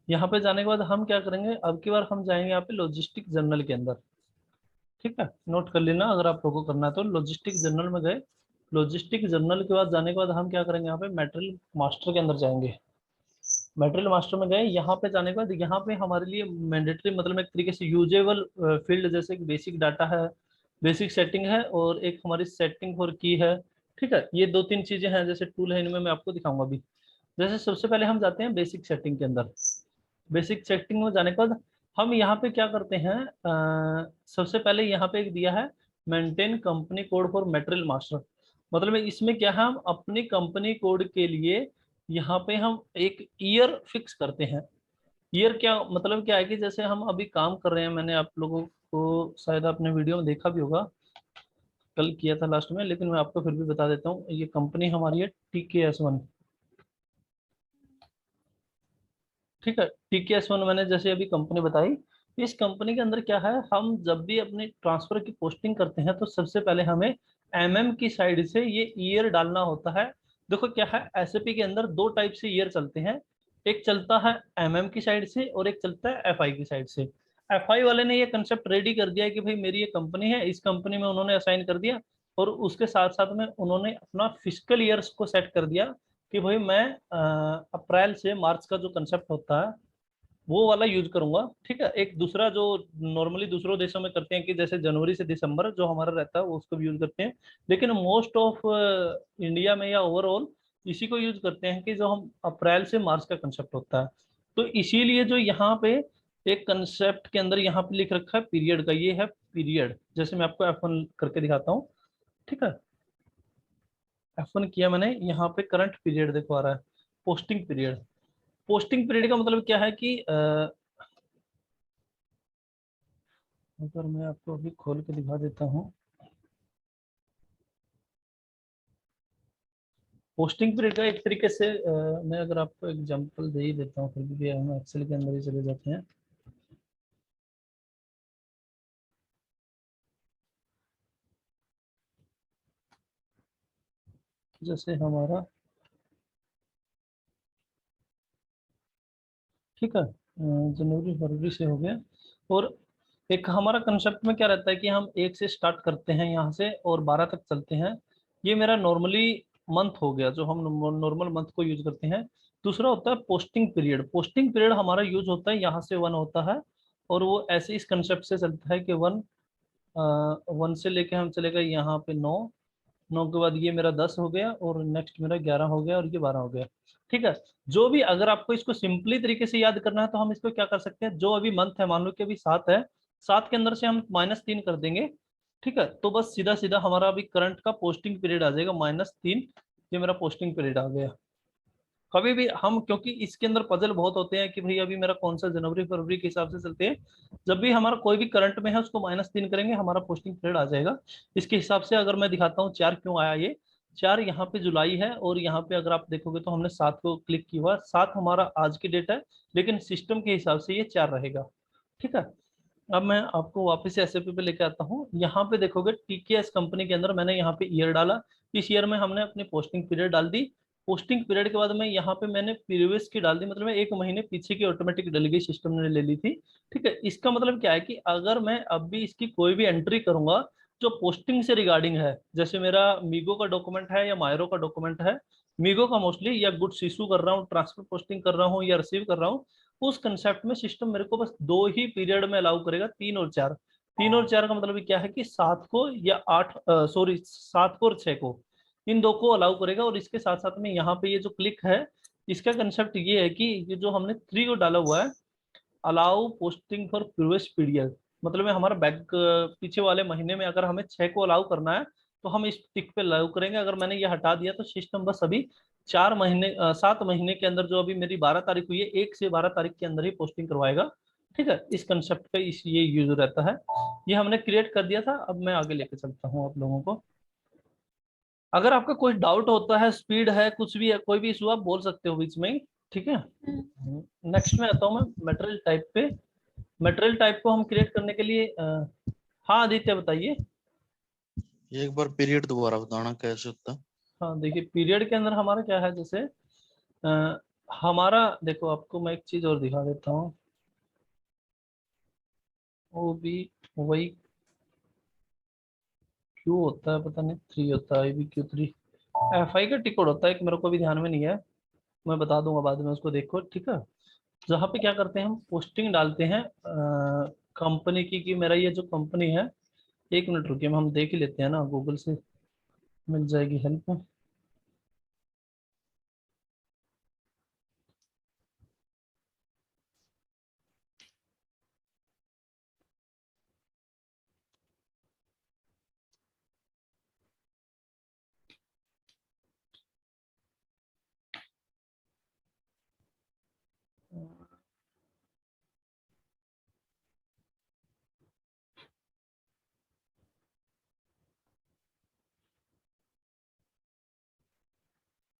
यहाँ पे जाने के बाद हम क्या करेंगे, अब की बार हम जाएंगे यहाँ पे लॉजिस्टिक जर्नल के अंदर। ठीक है, नोट कर लेना अगर आप लोगों को करना है तो। लॉजिस्टिक जर्नल में गए, लॉजिस्टिक जर्नल के बाद जाने के बाद हम क्या करेंगे, यहाँ पे मटेरियल मास्टर के अंदर जाएंगे। मटेरियल मास्टर में गए, यहाँ पे जाने के बाद यहाँ पे हमारे लिए मैंडेटरी मतलब एक तरीके से यूजेबल फील्ड, जैसे एक बेसिक डाटा है, बेसिक सेटिंग है, और एक हमारी सेटिंग फॉर की है। ठीक है, ये दो तीन चीजें हैं, जैसे टूल है, इनमें मैं आपको दिखाऊंगा अभी। जैसे सबसे पहले हम जाते हैं बेसिक सेटिंग के अंदर। बेसिक सेटिंग में जाने के बाद हम यहाँ पे क्या करते हैं, सबसे पहले यहाँ पे एक दिया है maintain company code for material master. मतलब इसमें क्या है, हम अपनी कंपनी कोड के लिए यहाँ पे हम एक ईयर फिक्स करते हैं। ईयर क्या मतलब क्या है कि जैसे हम अभी काम कर रहे हैं, मैंने आप लोगों को शायद आपने वीडियो में देखा भी होगा, कल किया था लास्ट में, लेकिन मैं आपको फिर भी बता देता हूँ। ये कंपनी हमारी है TKS1। ठीक है, TKS1 मैंने जैसे अभी कंपनी बताई। इस कंपनी के अंदर क्या है, हम जब भी अपनी ट्रांसफर की पोस्टिंग करते हैं तो सबसे पहले हमें की साइड से ये ईयर डालना होता है। देखो क्या है, SAP के अंदर दो टाइप से ईयर चलते हैं। एक चलता है की साइड से, और एक चलता है FI की साइड से। FI वाले ने ये कंसेप्ट रेडी कर दिया है कि भाई मेरी ये कंपनी है, इस कंपनी में उन्होंने असाइन कर दिया, और उसके साथ साथ में उन्होंने अपना फिजिकल ईयर्स को सेट कर दिया कि भाई मैं अप्रैल से मार्च का जो कंसेप्ट होता है वो वाला यूज करूंगा। ठीक है, एक दूसरा जो नॉर्मली दूसरों देशों में करते हैं कि जैसे जनवरी से दिसंबर जो हमारा रहता है वो उसको भी यूज करते हैं, लेकिन मोस्ट ऑफ इंडिया में या ओवरऑल इसी को यूज करते हैं कि जो हम अप्रैल से मार्च का कंसेप्ट होता है। तो इसीलिए जो यहाँ पे एक कंसेप्ट के अंदर यहाँ पे लिख रखा है पीरियड का, ये है पीरियड। जैसे मैं आपको F1 करके दिखाता हूँ। ठीक है, F1 किया मैंने, यहाँ पे करंट पीरियड देखो आ रहा है, पोस्टिंग पीरियड। पोस्टिंग पीरियड का मतलब क्या है कि अगर मैं आपको अभी खोल के दिखा देता हूँ, पोस्टिंग पीरियड का एक तरीके से मैं अगर आपको एग्जांपल दे ही देता हूँ, फिर भी हम एक्सेल के अंदर ही चले जाते हैं। जैसे हमारा, ठीक है, जनवरी फरवरी से हो गया, और एक हमारा कंसेप्ट में क्या रहता है कि हम 1 से स्टार्ट करते हैं यहाँ से और 12 तक चलते हैं। ये मेरा नॉर्मली मंथ हो गया जो हम नॉर्मल मंथ को यूज करते हैं। दूसरा होता है पोस्टिंग पीरियड। पोस्टिंग पीरियड हमारा यूज होता है यहाँ से 1 होता है, और वो ऐसे इस कंसेप्ट से चलता है कि 1 से लेके हम चले गए यहाँ पे 9, 9 के बाद ये मेरा 10 हो गया, और नेक्स्ट मेरा 11 हो गया, और ये 12 हो गया। ठीक है, जो भी अगर आपको इसको सिंपली तरीके से याद करना है तो हम इसको क्या कर सकते हैं, जो अभी मंथ है, मान लो कि अभी 7 है, 7 के अंदर से हम -3 कर देंगे। ठीक है, तो बस सीधा सीधा हमारा अभी करंट का पोस्टिंग पीरियड आ जाएगा -3। ये मेरा पोस्टिंग पीरियड आ गया। कभी भी हम, क्योंकि इसके अंदर पजल बहुत होते हैं कि भाई अभी मेरा कौन सा जनवरी फरवरी के हिसाब से चलते हैं, जब भी हमारा कोई भी करंट में है उसको -3 करेंगे, हमारा पोस्टिंग पीरियड आ जाएगा। इसके हिसाब से अगर मैं दिखाता हूँ 4 क्यों आया, ये 4 यहाँ पे जुलाई है, और यहाँ पे अगर आप देखोगे तो हमने 7 को क्लिक किया हुआ, 7 हमारा आज की डेट है, लेकिन सिस्टम के हिसाब से ये 4 रहेगा। ठीक है, अब मैं आपको वापस से SAP पे लेके आता हूँ। यहाँ पे देखोगे TKS कंपनी के अंदर मैंने यहाँ पे ईयर डाला, इस ईयर में हमने अपनी पोस्टिंग पीरियड डाल दी। पोस्टिंग पीरियड के बाद में यहाँ पे मैंने प्रीवियस की डाल दी, मतलब 1 महीने पीछे की ऑटोमेटिक डल गई, सिस्टम ने ले ली थी। ठीक है, इसका मतलब क्या है कि अगर मैं अब भी इसकी कोई भी एंट्री करूंगा जो पोस्टिंग से रिगार्डिंग है, जैसे मेरा मीगो का डॉक्यूमेंट है या मायरो का डॉक्यूमेंट है, मीगो का मोस्टली, या गुड्स इशू कर रहा हूँ, ट्रांसफर पोस्टिंग कर रहा हूँ, या रिसीव कर रहा हूँ, उस कंसेप्ट में सिस्टम मेरे को बस 2 ही पीरियड में अलाउ करेगा, 3 और 4। 3 और 4 का मतलब क्या है कि 7 को या 8, सॉरी 7 को और 6 को, इन 2 को अलाउ करेगा। और इसके साथ साथ में यहाँ पे ये जो क्लिक है, इसका कंसेप्ट ये है कि ये जो हमने 3 को डाला हुआ है, allow posting for previous period, मतलब में हमारा बैक पीछे वाले महीने में अगर हमें 6 को अलाउ करना है तो हम इस टिक पे अलाउ करेंगे। अगर मैंने ये हटा दिया तो सिस्टम बस अभी 4 महीने 7 महीने के अंदर, जो अभी मेरी 12 तारीख हुई है, 1 से 12 तारीख के अंदर ही पोस्टिंग करवाएगा। ठीक है, इस कंसेप्ट पे इस ये यूज रहता है। ये हमने क्रिएट कर दिया था। अब मैं आगे लेके चलता हूँ आप लोगों को। अगर आपका कोई डाउट होता है, स्पीड है, कुछ भी है, कोई भी इशू, आप बोल सकते हो बीच में ही। ठीक है, नेक्स्ट में आता हूँ मैं मटेरियल टाइप पे। मटेरियल टाइप को हम क्रिएट करने के लिए हाँ आदित्य बताइए। एक बार पीरियड दोबारा बताना कैसे होता है। हाँ देखिए, पीरियड के अंदर हमारा क्या है, जैसे हमारा देखो, आपको मैं एक चीज और दिखा देता हूँ। वो भी वही क्यू होता है, पता नहीं 3 होता है, IBQ3 FI का टिकट होता है, एक मेरे को भी ध्यान में नहीं है, मैं बता दूंगा बाद में उसको, देखो। ठीक है, जहाँ पे क्या करते हैं, हम पोस्टिंग डालते हैं कंपनी की, कि मेरा ये जो कंपनी है, 1 मिनट रुकिए, हम देख ही लेते हैं ना, गूगल से मिल जाएगी हेल्प।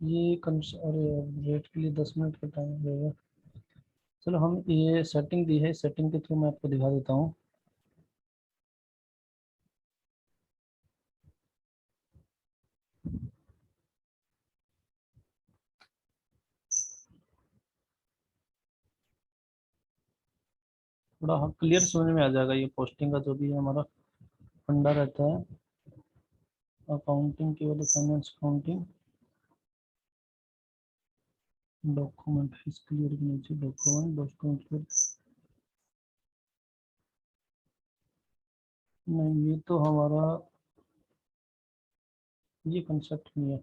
ये अरे रेट के लिए 10 मिनट का टाइम लगेगा। चलो, हम ये सेटिंग दी है, सेटिंग के थ्रू मैं आपको दिखा देता हूँ। थोड़ा क्लियर समझ में आ जाएगा, ये पोस्टिंग का जो भी हमारा फंडा रहता है। अकाउंटिंग की वाले, फाइनेंस अकाउंटिंग, डॉक्यूमेंट इस क्लियर के नीचे डॉक्यूमेंट नहीं, ये तो हमारा ये कंसेप्ट नहीं है,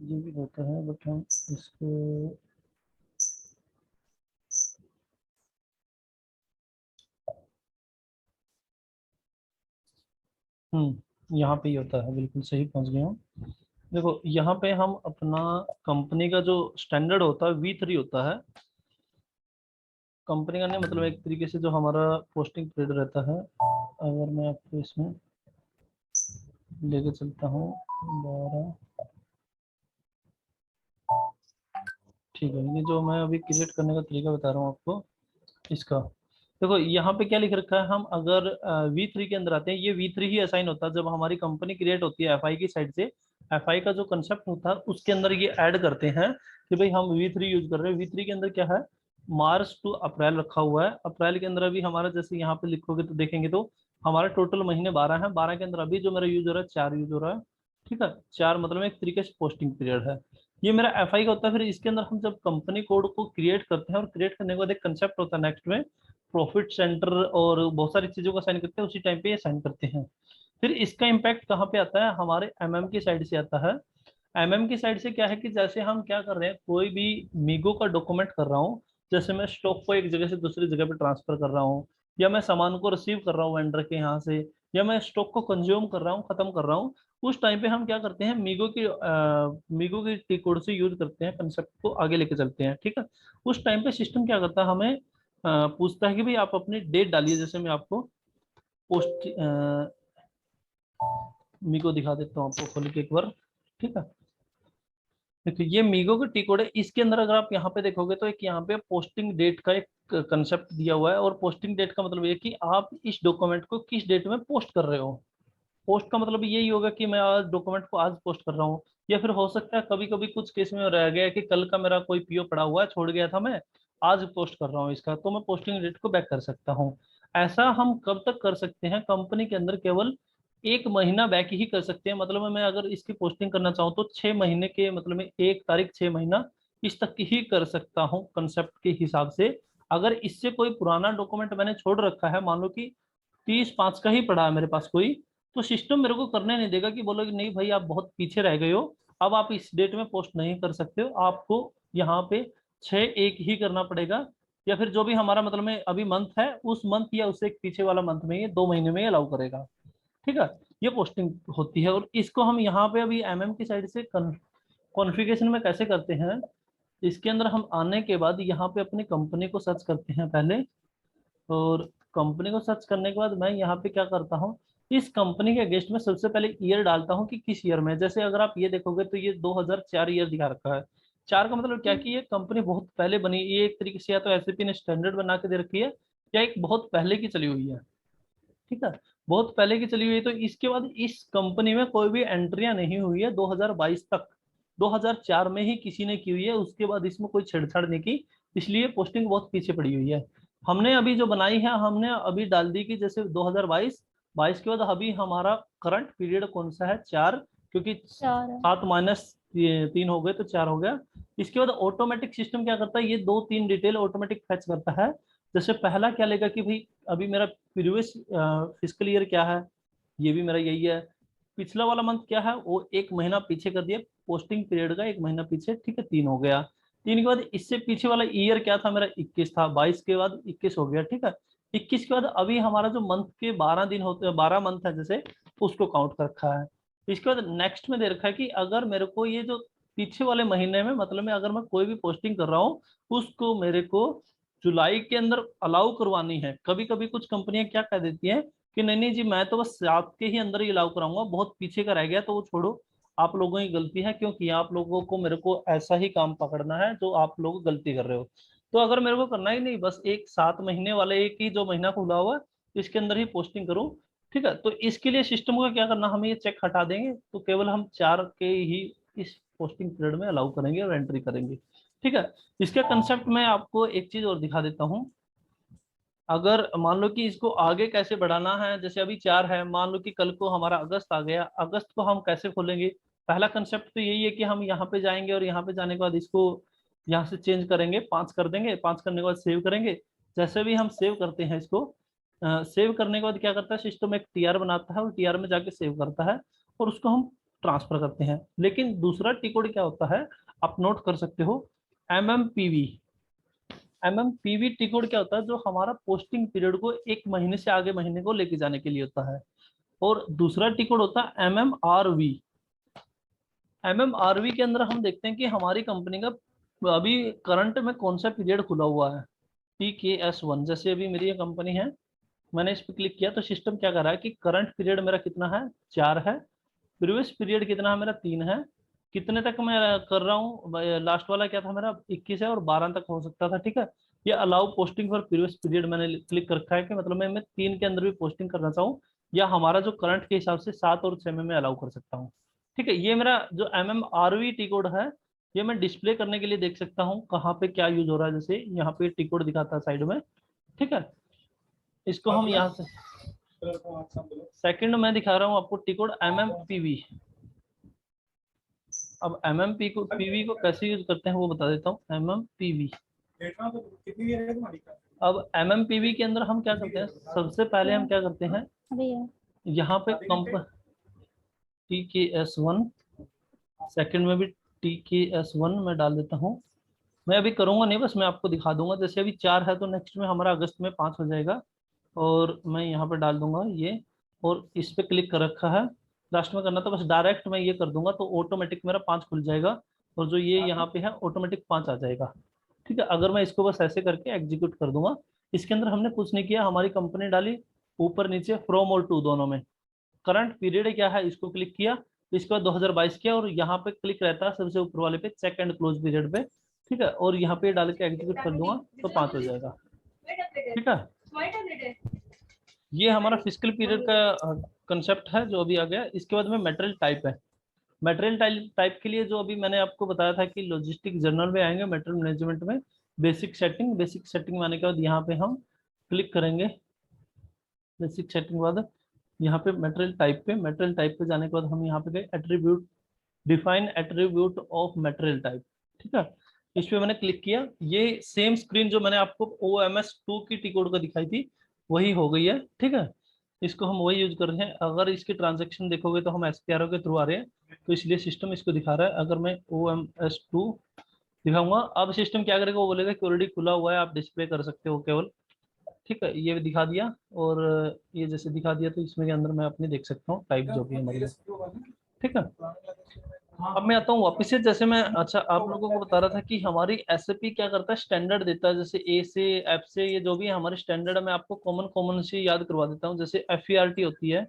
ये भी होता है, बट हम इसको यहाँ पे ही होता है, बिल्कुल सही पहुंच गए हम। देखो, यहाँ पे हम अपना कंपनी का जो स्टैंडर्ड होता है V3 होता है। कंपनी का नहीं, मतलब एक तरीके से जो हमारा पोस्टिंग पीरियड रहता है, अगर मैं आपको इसमें लेके चलता हूँ 12, ठीक है, ये जो मैं अभी क्रिएट करने का तरीका बता रहा हूँ आपको इसका। देखो यहाँ पे क्या लिख रखा है, हम अगर V3 के अंदर आते हैं, ये V3 ही असाइन होता है जब हमारी कंपनी क्रिएट होती है FI की साइड से। FI का जो कंसेप्ट होता है उसके अंदर ये ऐड करते हैं कि भाई हम V3 यूज कर रहे हैं। V3 के अंदर क्या है, मार्च टू अप्रैल रखा हुआ है। अप्रैल के अंदर अभी हमारा, जैसे यहाँ पे लिखोगे तो देखेंगे तो हमारे टोटल महीने 12 हैं। 12 के अंदर अभी जो मेरा यूज हो रहा है 4 यूज हो रहा है। ठीक है, 4 मतलब एक तरीके से पोस्टिंग पीरियड है। ये मेरा FI का होता है। फिर इसके अंदर हम जब कंपनी कोड को क्रिएट करते हैं, और क्रिएट करने के बाद एक कंसेप्ट होता है नेक्स्ट में, प्रॉफिट सेंटर और बहुत सारी चीजों का साइन करते हैं, उसी टाइम पे ये साइन करते हैं। फिर इसका इम्पैक्ट कहाँ पे आता है, हमारे MM की साइड से आता है। MM की साइड से क्या है कि जैसे हम क्या कर रहे हैं, कोई भी मीगो का डॉक्यूमेंट कर रहा हूँ, जैसे मैं स्टॉक को एक जगह से दूसरी जगह पे ट्रांसफर कर रहा हूँ, या मैं सामान को रिसीव कर रहा हूँ वेंडर के यहाँ से, या मैं स्टॉक को कंज्यूम कर रहा हूँ, खत्म कर रहा हूँ, उस टाइम पे हम क्या करते हैं, मीगो की टी कोड से यूज करते हैं, कंसेप्ट को आगे लेके चलते हैं। ठीक है, उस टाइम पे सिस्टम क्या करता है, हमें पूछता है कि भाई आप अपनी डेट डालिए। जैसे मैं आपको पोस्ट मीगो दिखा देता हूँ आपको खोल के एक बार। ठीक है, देखिए ये मीगो का टी कोड है। इसके अंदर अगर आप यहाँ पे देखोगे तो एक यहाँ पे पोस्टिंग डेट का एक कंसेप्ट दिया हुआ है, और पोस्टिंग डेट का मतलब ये कि आप इस डॉक्यूमेंट को किस डेट में पोस्ट कर रहे हो। पोस्ट का मतलब यही होगा कि मैं आज डॉक्यूमेंट को आज पोस्ट कर रहा हूँ, या फिर हो सकता है कभी कभी कुछ केस में रह गया कि कल का मेरा कोई PO पड़ा हुआ है, छोड़ गया था, मैं आज पोस्ट कर रहा हूँ इसका, तो मैं पोस्टिंग डेट को बैक कर सकता हूँ। ऐसा हम कब तक कर सकते हैं, कंपनी के अंदर केवल 1 महीना बैक ही कर सकते हैं। मतलब मैं अगर इसकी पोस्टिंग करना चाहूँ तो 6 महीने के, मतलब मैं 1 तारीख 6 महीना इस तक ही कर सकता हूँ कंसेप्ट के हिसाब से। अगर इससे कोई पुराना डॉक्यूमेंट मैंने छोड़ रखा है, मान लो कि 30/5 का ही पड़ा है मेरे पास कोई, तो सिस्टम मेरे को करने नहीं देगा, कि बोलो कि नहीं भाई आप बहुत पीछे रह गए हो, अब आप इस डेट में पोस्ट नहीं कर सकते हो, आपको यहाँ पे 6/1 ही करना पड़ेगा। या फिर जो भी हमारा मतलब में अभी मंथ है उस मंथ या उससे एक पीछे वाला मंथ में, ये 2 महीने में अलाउ करेगा। ठीक है, ये पोस्टिंग होती है। और इसको हम यहाँ पे अभी एमएम की साइड से कॉन्फ़िगरेशन में कैसे करते हैं, इसके अंदर हम आने के बाद यहाँ पे अपनी कंपनी को सर्च करते हैं पहले, और कंपनी को सर्च करने के बाद मैं यहाँ पे क्या करता हूँ, इस कंपनी के अगेंस्ट में सबसे पहले ईयर डालता हूँ कि किस ईयर में। जैसे अगर आप ये देखोगे तो ये 2004 ईयर दिखा रखा है। 4 का मतलब क्या कि ये कंपनी बहुत पहले बनी, ये एक तरीके से या तो एसएपी ने स्टैंडर्ड बना के दे रखी है, या एक बहुत पहले की चली हुई है। ठीक है, बहुत पहले की चली हुई है। तो इसके बाद इस कंपनी में कोई भी एंट्रियां नहीं हुई है 2022 तक, 2004 में ही किसी ने की हुई है, उसके बाद इसमें कोई छेड़छाड़ नहीं की, इसलिए पोस्टिंग बहुत पीछे पड़ी हुई है। हमने अभी जो बनाई है, हमने अभी डाल दी कि जैसे 2022, 22 के बाद अभी हमारा करंट पीरियड कौन सा है, 4, क्योंकि 7 माइनस 3 हो गए तो 4 हो गया। इसके बाद ऑटोमेटिक सिस्टम क्या करता है, ये 2-3 डिटेल ऑटोमेटिक फैच करता है। जैसे पहला क्या लेगा कि भाई अभी मेरा प्रीवियस फिजिकल ईयर क्या है, ये भी मेरा यही है। पिछला वाला मंथ क्या है, वो 1 महीना पीछे कर दिया, पोस्टिंग पीरियड का 1 महीना पीछे। ठीक है, 3 हो गया। 3 के बाद इससे पीछे वाला ईयर क्या था मेरा, 21 था, 22 के बाद 21 हो गया। ठीक है, 21 के बाद अभी हमारा जो मंथ के 12 दिन होते हैं, 12 मंथ है जैसे, उसको काउंट कर रखा है। इसके बाद नेक्स्ट में दे रखा है कि अगर मेरे को ये जो पीछे वाले महीने में, मतलब में अगर मैं कोई भी पोस्टिंग कर रहा हूँ, उसको मेरे को जुलाई के अंदर अलाउ करवानी है। कभी कभी कुछ कंपनियां क्या कह देती हैं कि नहीं नहीं जी, मैं तो बस 7 के ही अंदर ही अलाउ कराऊंगा, बहुत पीछे का रह गया तो वो छोड़ो, आप लोगों की गलती है, क्योंकि आप लोगों को मेरे को ऐसा ही काम पकड़ना है जो आप लोग गलती कर रहे हो। तो अगर मेरे को करना ही नहीं, बस एक 7 महीने वाले, एक ही जो महीना खुला हुआ है इसके अंदर ही पोस्टिंग करूँ। ठीक है, तो इसके लिए सिस्टम को क्या करना, हम ये चेक हटा देंगे, तो केवल हम 4 के ही इस पोस्टिंग पीरियड में अलाउ करेंगे और एंट्री करेंगे। ठीक है, इसका कंसेप्ट मैं आपको एक चीज और दिखा देता हूँ। अगर मान लो कि इसको आगे कैसे बढ़ाना है, जैसे अभी 4 है, मान लो कि कल को हमारा अगस्त आ गया, अगस्त को हम कैसे खोलेंगे। पहला कंसेप्ट तो यही है कि हम यहाँ पे जाएंगे और यहाँ पे जाने के बाद इसको यहाँ से चेंज करेंगे, 5 कर देंगे, 5 करने के बाद सेव करेंगे। जैसे भी हम सेव करते हैं इसको, सेव करने के बाद क्या करता है सिस्टम, एक टीआर बनाता है और टीआर में जाके सेव करता है, और उसको हम ट्रांसफर करते हैं। लेकिन दूसरा टी कोड क्या होता है, आप नोट कर सकते हो, एमएमपीवी। एमएमपीवी टी कोड क्या होता है, जो हमारा पोस्टिंग पीरियड को 1 महीने से आगे महीने को लेके जाने के लिए होता है। और दूसरा टी कोड होता है एमएमआरवी। एमएमआरवी के अंदर हम देखते हैं कि हमारी कंपनी का अभी करंट में कौन सा पीरियड खुला हुआ है, PKS1। जैसे अभी मेरी ये कंपनी है, मैंने इस पर क्लिक किया तो सिस्टम क्या कर रहा है कि करंट पीरियड मेरा कितना है, 4 है, प्रीवियस पीरियड कितना है मेरा, 3 है। कितने तक मैं कर रहा हूँ, लास्ट वाला क्या था मेरा, 21 है और 12 तक हो सकता था। ठीक है, ये allow posting for previous period मैंने क्लिक कर रखा है कि मतलब मैं 3 के अंदर भी पोस्टिंग करना चाहूँ, या हमारा जो करंट के हिसाब से 7 और 6 में अलाउ कर सकता हूँ। ठीक है, ये मेरा जो MMRV टी कोड है, ये मैं डिस्प्ले करने के लिए देख सकता हूँ कहाँ पे क्या यूज हो रहा है। जैसे यहाँ पे टी कोड दिखाता है साइड में। ठीक है, इसको हम यहाँ से सेकंड में दिखा रहा हूँ आपको टी कोड MMPV। अब MMPV को कैसे यूज करते हैं वो बता देता हूँ। MMPV, अब MMPV के अंदर हम क्या करते हैं, सबसे पहले हम क्या करते हैं, यहाँ पे TKS1, सेकंड में भी TKS1 में डाल देता हूँ। मैं अभी करूँगा नहीं, बस मैं आपको दिखा दूंगा। जैसे अभी 4 है तो नेक्स्ट में हमारा अगस्त में 5 हो जाएगा, और मैं यहाँ पे डाल दूंगा ये, और इस पे क्लिक कर रखा है। लास्ट में करना तो बस डायरेक्ट मैं ये कर दूंगा तो ऑटोमेटिक मेरा 5 खुल जाएगा, और जो ये यहाँ पे है ऑटोमेटिक 5 आ जाएगा। ठीक है, अगर मैं इसको बस ऐसे करके एग्जीक्यूट कर दूंगा, इसके अंदर हमने कुछ नहीं किया, हमारी कंपनी डाली ऊपर नीचे फ्रॉम और टू दोनों में। करंट पीरियड क्या है, इसको क्लिक किया, इसके बाद 2022 किया, और यहाँ पे क्लिक रहता है सबसे ऊपर वाले पे, चेक एंड क्लोज पीरियड पे। ठीक है, और यहाँ पे डाल के एग्जीक्यूट कर दूंगा तो 5 हो जाएगा। ठीक है, ये हमारा फिजिकल पीरियड का कंसेप्ट है जो अभी आ गया। इसके बाद में मटेरियल टाइप है। मटेरियल टाइप के लिए जो अभी मैंने आपको बताया था कि लॉजिस्टिक जर्नल में आएंगे, मटेरियल मैनेजमेंट में बेसिक सेटिंग में आने के बाद यहाँ पे हम क्लिक करेंगे। बेसिक सेटिंग बाद यहाँ पे मटेरियल टाइप पे जाने के बाद हम यहाँ पे गए attribute, define attribute of material type. ठीक है, इस पे मैंने क्लिक किया, ये सेम स्क्रीन जो मैंने आपको OMS2 की टी कोड का दिखाई थी वही हो गई है। ठीक है, इसको हम वही यूज कर रहे हैं। अगर इसके ट्रांजैक्शन देखोगे तो हम SPRO के थ्रू आ रहे हैं, तो इसलिए सिस्टम इसको दिखा रहा है। अगर मैं OMS2 दिखाऊंगा। अब सिस्टम क्या करेगा, वो बोलेगा कि ऑलरेडी खुला हुआ है, आप डिस्प्ले कर सकते हो केवल। ठीक है, ये दिखा दिया। और ये जैसे दिखा दिया तो इसमें के अंदर मैं अपने देख सकता हूँ टाइप जो भी है हमारी। ठीक है, अब मैं आता हूँ वापस से। जैसे मैं अच्छा आप लोगों को बता रहा था कि हमारी एसएपी क्या करता है, स्टैंडर्ड देता है। जैसे ए से एफ से ये जो भी है हमारे स्टैंडर्ड है, मैं आपको कॉमन कॉमन से याद करवा देता हूँ। जैसे FERT होती है,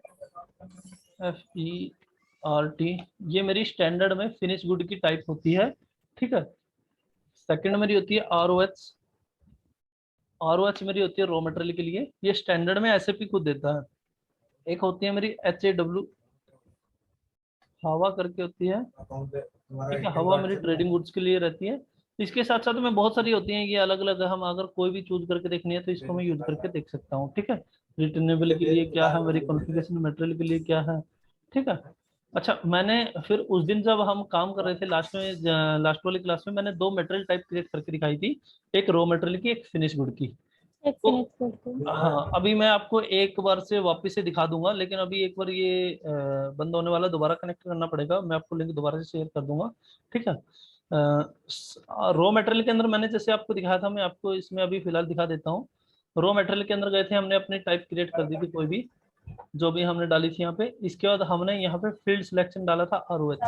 FERT, ये मेरी स्टैंडर्ड में फिनिश गुड की टाइप होती है। ठीक है, सेकंड मेरी होती है ROH मेरी होती है रॉ मटेरियल के लिए, ये स्टैंडर्ड में एसएपी खुद देता है। एक होती है मेरी HAW, हवा करके होती है। ठीक है, हवा मेरी ट्रेडिंग गुड्स के लिए रहती है। इसके साथ साथ में बहुत सारी होती हैं, ये अलग अलग, हम अगर कोई भी चूज करके देखनी है तो इसको मैं यूज करके देख सकता हूँ। ठीक है, रिटर्नेबल के लिए क्या है, मेरी कॉन्फ़िगरेशन मटेरियल के लिए क्या है। ठीक है, अच्छा मैंने फिर उस दिन जब हम काम कर रहे थे लास्ट में, लास्ट वाली क्लास में मैंने दो मटेरियल टाइप क्रिएट करके दिखाई थी, एक रॉ मटेरियल की, एक फिनिश गुड की। एक तो फिनिश करके। हाँ, अभी मैं आपको एक बार से वापस से दिखा दूंगा, लेकिन अभी एक बार ये बंद होने वाला, दोबारा कनेक्ट करना पड़ेगा। मैं आपको लिंक दोबारा से शेयर कर दूंगा। ठीक है, रॉ मटेरियल के अंदर मैंने जैसे आपको दिखाया था, मैं आपको इसमें अभी फिलहाल दिखा देता हूँ। रॉ मटेरियल के अंदर गए थे, हमने अपनी टाइप क्रिएट कर दी थी, कोई भी जो भी हमने डाली थी यहाँ पे। इसके बाद हमने यहाँ पे फील्ड सिलेक्शन डाला था ROH।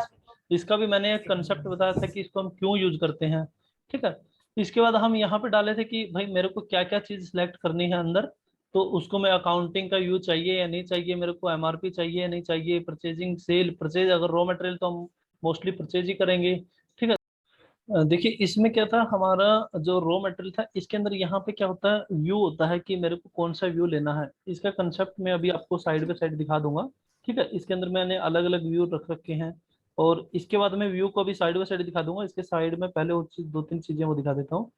इसका भी मैंने एक कंसेप्ट बताया था कि इसको हम क्यों यूज करते हैं। ठीक है, इसके बाद हम यहाँ पे डाले थे कि भाई मेरे को क्या क्या चीज सिलेक्ट करनी है अंदर, तो उसको मैं अकाउंटिंग का यूज चाहिए या नहीं चाहिए, मेरे को MRP चाहिए या नहीं चाहिए, परचेजिंग सेल परचेज, अगर रॉ मटेरियल तो हम मोस्टली परचेज ही करेंगे। ठीक है, देखिए इसमें क्या था, हमारा जो रॉ मटेरियल था इसके अंदर यहाँ पे क्या होता है, व्यू होता है कि मेरे को कौन सा व्यू लेना है। इसका कंसेप्ट मैं अभी आपको साइड बाय साइड दिखा दूंगा। ठीक है, इसके अंदर मैंने अलग अलग व्यू रख रखे हैं, और इसके बाद मैं व्यू को भी साइड बाय साइड दिखा दूंगा। इसके साइड में पहले वो चीज, दो तीन चीजें वो दिखा देता हूँ।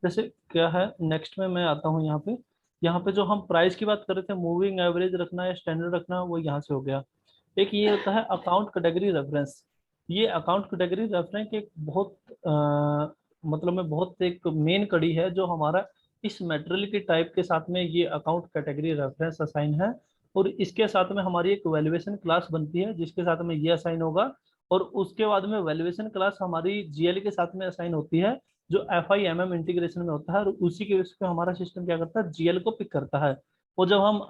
जैसे क्या है, नेक्स्ट में मैं आता हूँ यहाँ पे। यहाँ पे जो हम प्राइस की बात कर रहे थे, मूविंग एवरेज रखना या स्टैंडर्ड रखना, वो यहाँ से हो गया। एक ये होता है अकाउंट कैटेगरी रेफरेंस। ये अकाउंट कैटेगरी रेफरेंस एक बहुत मतलब में बहुत एक मेन कड़ी है, जो हमारा इस मटेरियल के टाइप के साथ में ये अकाउंट कैटेगरी रेफरेंस असाइन है। और इसके साथ में हमारी एक वैल्यूएशन क्लास बनती है जिसके साथ में ये असाइन होगा। और उसके बाद में वैल्यूएशन क्लास हमारी GL के साथ में असाइन होती है, जो FIMM इंटीग्रेशन में होता है। और उसी के बेस पे हमारा सिस्टम क्या करता है, GL को पिक करता है। और जब हम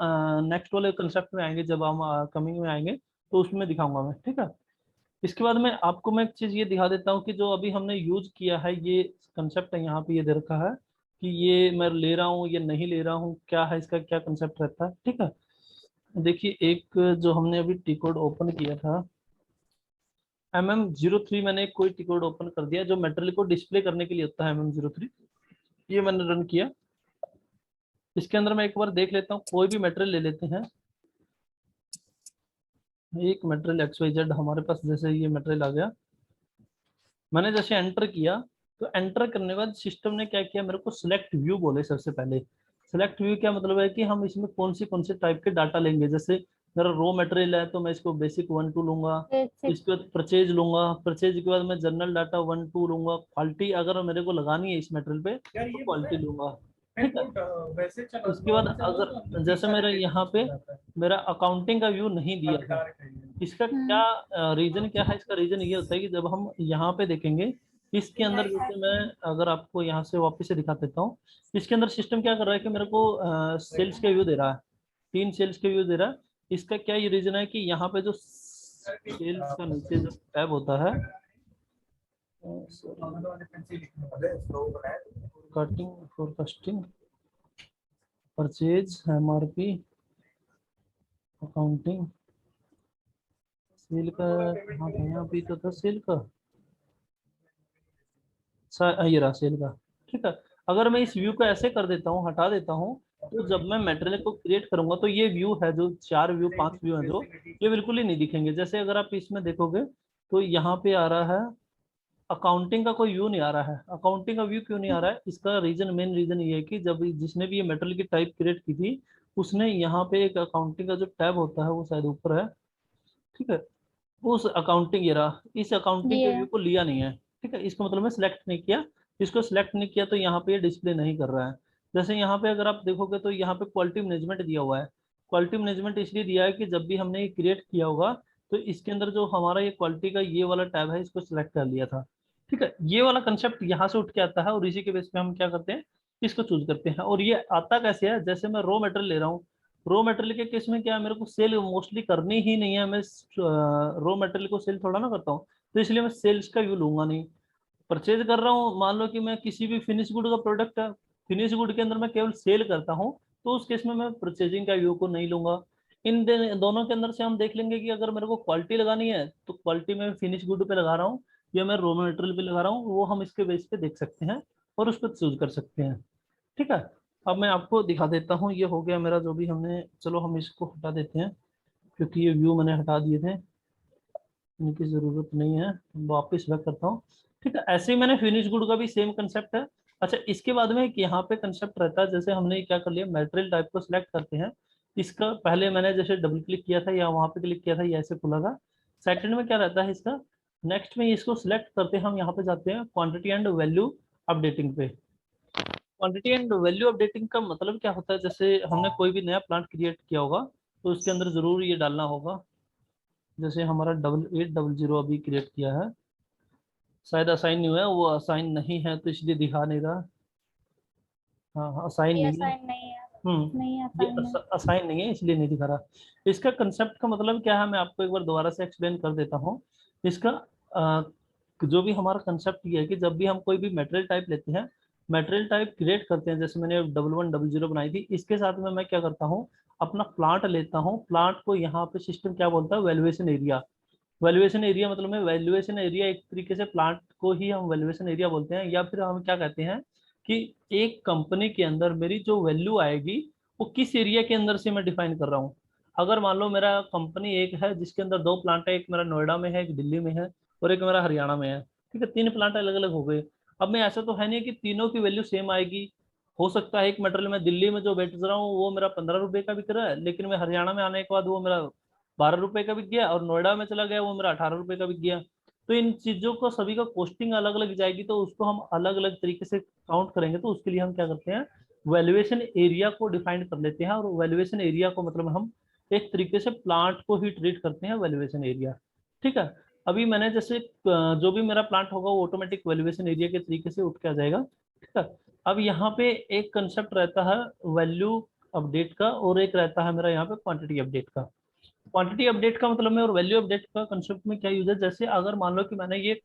नेक्स्ट वाले कंसेप्ट में आएंगे, जब हम कमिंग में आएंगे, तो उसमें दिखाऊंगा मैं। ठीक है, इसके बाद में आपको मैं एक चीज ये दिखा देता हूँ कि जो अभी हमने यूज किया है, ये कंसेप्ट है यहाँ पे, ये दे रखा है कि ये मैं ले रहा हूँ ये नहीं ले रहा हूँ, क्या है इसका, क्या कंसेप्ट रहता है। ठीक है, देखिए एक जो हमने अभी टी कोड ओपन किया था, MM03, मैंने एक कोई टी कोड ओपन कर दिया जो मटेरियल को डिस्प्ले करने के लिए होता है, MM03। ये मैंने रन किया। इसके अंदर मैं एक बार देख लेता हूँ, कोई भी मटेरियल ले लेते हैं। एक मटेरियल XYZ हमारे पास, जैसे ये मटेरियल आ गया, मैंने जैसे एंटर किया, तो एंटर करने के बाद सिस्टम ने क्या किया, मेरे को सिलेक्ट व्यू बोले सबसे पहले। सिलेक्ट व्यू क्या मतलब है कि हम इसमें कौन से टाइप के डाटा लेंगे। जैसे मेरा रॉ मटेरियल है तो मैं इसको बेसिक 1 2 लूंगा। बेसिक। इसके बाद परचेज लूंगा, परचेज के बाद मैं जनरल डाटा 1 2 लूंगा। क्वालिटी अगर मेरे को लगानी है इस मटेरियल पे तो क्वालिटी लूंगा। ठीक है, उसके बाद अगर जैसे मेरा यहाँ पे मेरा अकाउंटिंग का व्यू नहीं दिया था, इसका क्या रीजन क्या है, इसका रीजन ये होता है कि जब हम यहाँ पे देखेंगे, इसके अंदर जैसे मैं अगर आपको यहाँ से वापस से दिखा देता हूँ, इसके अंदर सिस्टम क्या कर रहा है कि मेरे को सेल्स का व्यू दे रहा है, 3 सेल्स के व्यू दे रहा है। इसका क्या ये रीजन है कि यहाँ पे जो सेल्स का नीचे जो टैब होता है, cutting forecasting purchase MRP accounting, sale का हाँ यहाँ पे तो था सेल का, ये रहा सेल का। ठीक है, अगर मैं इस व्यू को ऐसे कर देता हूँ, हटा देता हूँ, तो जब मैं मटेरियल को क्रिएट करूंगा तो ये व्यू है, जो 4 व्यू 5 व्यू है, जो ये बिल्कुल ही नहीं दिखेंगे। जैसे अगर आप इसमें देखोगे तो यहाँ पे आ रहा है अकाउंटिंग का कोई व्यू नहीं आ रहा है। अकाउंटिंग का व्यू क्यों नहीं आ रहा है, इसका रीजन, मेन रीजन ये है कि जब जिसने भी ये मटेरियल की टाइप क्रिएट की थी, उसने यहाँ पे एक अकाउंटिंग का जो टैब होता है वो शायद ऊपर है। ठीक है, उस अकाउंटिंग, ये रहा, इस अकाउंटिंग के ये व्यू को लिया नहीं है। ठीक है, इसको मतलब मैं सिलेक्ट नहीं किया, इसको सिलेक्ट नहीं किया तो यहाँ पे ये डिस्प्ले नहीं कर रहा है। जैसे यहाँ पे अगर आप देखोगे तो यहाँ पे क्वालिटी मैनेजमेंट दिया हुआ है। क्वालिटी मैनेजमेंट इसलिए दिया है कि जब भी हमने ये क्रिएट किया होगा तो इसके अंदर जो हमारा ये क्वालिटी का ये वाला टैब है, इसको सिलेक्ट कर लिया था। ठीक है, ये वाला कंसेप्ट यहाँ से उठ के आता है और इसी के बेस पे हम क्या करते हैं, इसको चूज करते हैं। और ये आता कैसे है, जैसे मैं रॉ मटेरियल ले रहा हूँ, रॉ मटेरियल के केस में क्या है, मेरे को सेल मोस्टली करनी ही नहीं है, मैं रॉ मटेरियल को सेल थोड़ा ना करता हूँ, तो इसलिए मैं सेल्स का व्यू लूंगा नहीं। परचेज कर रहा हूँ, मान लो कि मैं किसी भी फिनिश गुड का प्रोडक्ट है, फिनिश गुड के अंदर मैं केवल सेल करता हूँ, तो उस केस में मैं परचेजिंग का व्यू को नहीं लूंगा। दोनों के अंदर से हम देख लेंगे कि अगर मेरे को क्वालिटी लगानी है तो क्वालिटी में फिनिश गुड पे लगा रहा हूँ या मैं रॉ मटेरियल पे लगा रहा हूँ, वो हम इसके बेस पे देख सकते हैं और उस पर चूज कर सकते हैं। ठीक है, अब मैं आपको दिखा देता हूँ, ये हो गया मेरा जो भी हमने, चलो हम इसको हटा देते हैं क्योंकि ये व्यू मैंने हटा दिए थे, इनकी जरूरत नहीं है, वापस बैक करता हूँ। ठीक है, ऐसे ही मैंने फिनिश गुड का भी सेम कंसेप्ट है। अच्छा, इसके बाद में एक यहाँ पे कंसेप्ट रहता है, जैसे हमने क्या कर लिया, मटेरियल टाइप को सिलेक्ट करते हैं, इसका पहले मैंने जैसे डबल क्लिक किया था या वहां पे क्लिक किया था, ये ऐसे खुला था। सेकंड में क्या रहता है इसका, नेक्स्ट में इसको सिलेक्ट करते हैं, हम यहाँ पे जाते हैं क्वांटिटी एंड वैल्यू अपडेटिंग पे। क्वांटिटी एंड वैल्यू अपडेटिंग का मतलब क्या होता है, जैसे हमने कोई भी नया प्लांट क्रिएट किया होगा तो उसके अंदर जरूर ये डालना होगा, जैसे हमारा 8800 अभी क्रिएट किया है, शायद असाइन नहीं हुआ है, वो असाइन नहीं है तो इसलिए दिखा नहीं रहा। हाँ हाँ, असाइन ये नहीं है। असाइन नहीं है, नहीं ये असाइन है। असाइन नहीं है इसलिए नहीं दिखा रहा। इसका कंसेप्ट का मतलब क्या है, मैं आपको एक बार दोबारा से एक्सप्लेन कर देता हूँ। इसका जो भी हमारा कंसेप्ट ये है कि जब भी हम कोई भी मटेरियल टाइप लेते हैं, मटेरियल टाइप क्रिएट करते हैं, जैसे मैंने 1100 बनाई थी, इसके साथ में मैं क्या करता हूँ, अपना प्लांट लेता हूँ, प्लांट को यहाँ पे सिस्टम क्या बोलता है, वैल्यूएशन एरिया। वैल्यूएशन एरिया मतलब में, वैल्यूएशन एरिया एक तरीके से प्लांट को ही हम वैल्यूएशन एरिया बोलते हैं, या फिर हम क्या कहते हैं कि एक कंपनी के अंदर मेरी जो वैल्यू आएगी वो किस एरिया के अंदर से मैं डिफाइन कर रहा हूँ। अगर मान लो मेरा कंपनी एक है जिसके अंदर दो प्लांट है, एक मेरा नोएडा में है, एक दिल्ली में है और एक मेरा हरियाणा में है, ठीक है, तीन प्लांट अलग अलग हो गए। अब मैं ऐसा तो है नहीं कि तीनों की वैल्यू सेम आएगी, हो सकता है एक मटेरियल में दिल्ली में जो बेच रहा हूँ वो मेरा 15 रुपए का बिक रहा है, लेकिन मैं हरियाणा में आने के बाद वो मेरा 12 रुपए का बिक गया, और नोएडा में चला गया वो मेरा 18 रुपए का बिक गया। तो इन चीजों को सभी का कॉस्टिंग अलग अलग जाएगी, तो उसको हम अलग अलग तरीके से काउंट करेंगे, तो उसके लिए हम क्या करते हैं, वैल्यूएशन एरिया को डिफाइन कर लेते हैं। और वैल्यूएशन एरिया को मतलब हम एक तरीके से प्लांट को ही ट्रीट करते हैं वैल्यूएशन एरिया। ठीक है, अभी मैंने जैसे जो भी मेरा प्लांट होगा वो ऑटोमेटिक वैल्यूएशन एरिया के तरीके से उठ के आ जाएगा। ठीक है, अब यहाँ पे एक कंसेप्ट रहता है वैल्यू अपडेट का और एक रहता है मेरा यहाँ पे क्वांटिटी अपडेट का। क्वांटिटी अपडेट का मतलब में और वैल्यू अपडेट का कंसेप्ट में क्या यूज है, जैसे अगर मान लो कि मैंने ये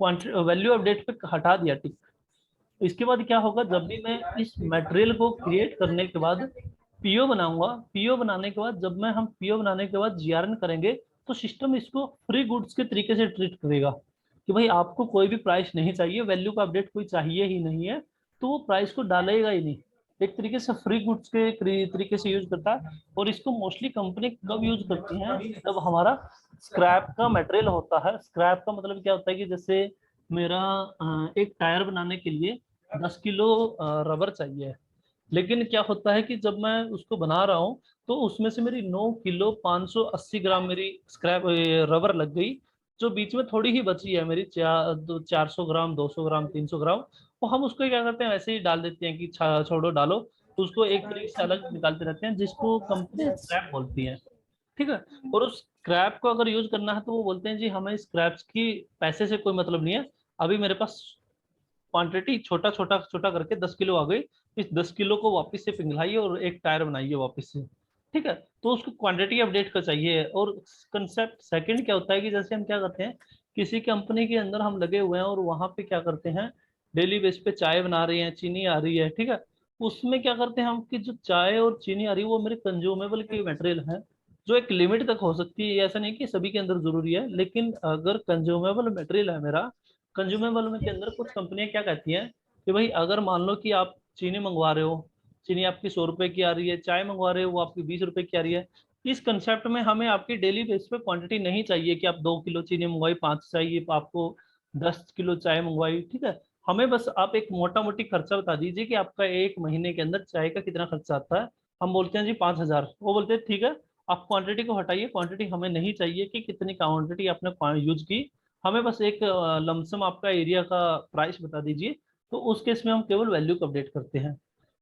वैल्यू अपडेट पे हटा दिया टिक, इसके बाद क्या होगा, जब भी मैं इस मटेरियल को क्रिएट करने के बाद पीओ बनाऊंगा, पीओ बनाने के बाद जब मैं हम पीओ बनाने के बाद जीआरएन करेंगे, तो सिस्टम इसको फ्री गुड्स के तरीके से ट्रीट करेगा कि भाई आपको कोई भी प्राइस नहीं चाहिए, वैल्यू का अपडेट कोई चाहिए ही नहीं है, तो वो प्राइस को डालेगा ही नहीं, एक तरीके से फ्री गुड्स के तरीके से यूज करता है। और इसको मोस्टली कंपनी कब यूज करती है, जब हमारा स्क्रैप का मटेरियल होता है। स्क्रैप का मतलब क्या होता है कि जैसे मेरा एक टायर बनाने के लिए 10 किलो रबर चाहिए, लेकिन क्या होता है कि जब मैं उसको बना रहा हूँ तो उसमें से मेरी 9 किलो 580 ग्राम मेरी स्क्रैप रबर लग गई, जो बीच में थोड़ी ही बची है मेरी 400 ग्राम 200 ग्राम 300 ग्राम, वो हम उसको क्या करते हैं वैसे ही डाल देते हैं कि छोड़ो डालो, तो उसको एक तरीके से अलग निकालते रहते हैं, जिसको कंपनी स्क्रैप बोलती है। ठीक है, और उस स्क्रैप को अगर यूज करना है तो वो बोलते हैं जी हमें स्क्रैप्स की पैसे से कोई मतलब नहीं है, अभी मेरे पास क्वांटिटी छोटा छोटा छोटा करके 10 किलो आ गई, इस 10 किलो को वापस से पिघलाइए और एक टायर बनाइए वापस से। ठीक है, तो उसको क्वांटिटी अपडेट का चाहिए। और कंसेप्ट सेकंड क्या होता है कि जैसे हम क्या करते हैं, किसी कंपनी के अंदर हम लगे हुए हैं और वहां पे क्या करते हैं, डेली बेस पे चाय बना रही है, चीनी आ रही है, ठीक है, उसमें क्या करते हैं हम कि जो चाय और चीनी आ रही है वो मेरे कंज्यूमेबल की मटेरियल है, जो एक लिमिट तक हो सकती है, ऐसा नहीं कि सभी के अंदर जरूरी है, लेकिन अगर कंज्यूमेबल मटेरियल है मेरा, कंज्यूमेबल में के अंदर कुछ कंपनियां क्या कहती हैं कि भाई अगर मान लो कि आप चीनी मंगवा रहे हो, चीनी आपकी 100 रुपए की आ रही है, चाय मंगवा रहे हो वो आपकी 20 रुपए की आ रही है, इस कंसेप्ट में हमें आपकी डेली बेस पे क्वांटिटी नहीं चाहिए कि आप 2 किलो चीनी मंगवाई, 5 चाहिए आपको, 10 किलो चाय मंगवाई, ठीक है, हमें बस आप एक मोटा मोटी खर्चा बता दीजिए कि आपका एक महीने के अंदर चाय का कितना खर्चा आता है। हम बोलते हैं जी 5,000, वो बोलते हैं ठीक है, आप क्वांटिटी को हटाइए, क्वांटिटी हमें नहीं चाहिए कि कितनी क्वांटिटी आपने यूज की, हमें बस एक लमसम आपका एरिया का प्राइस बता दीजिए, तो उस केस में हम केवल वैल्यू को अपडेट करते हैं।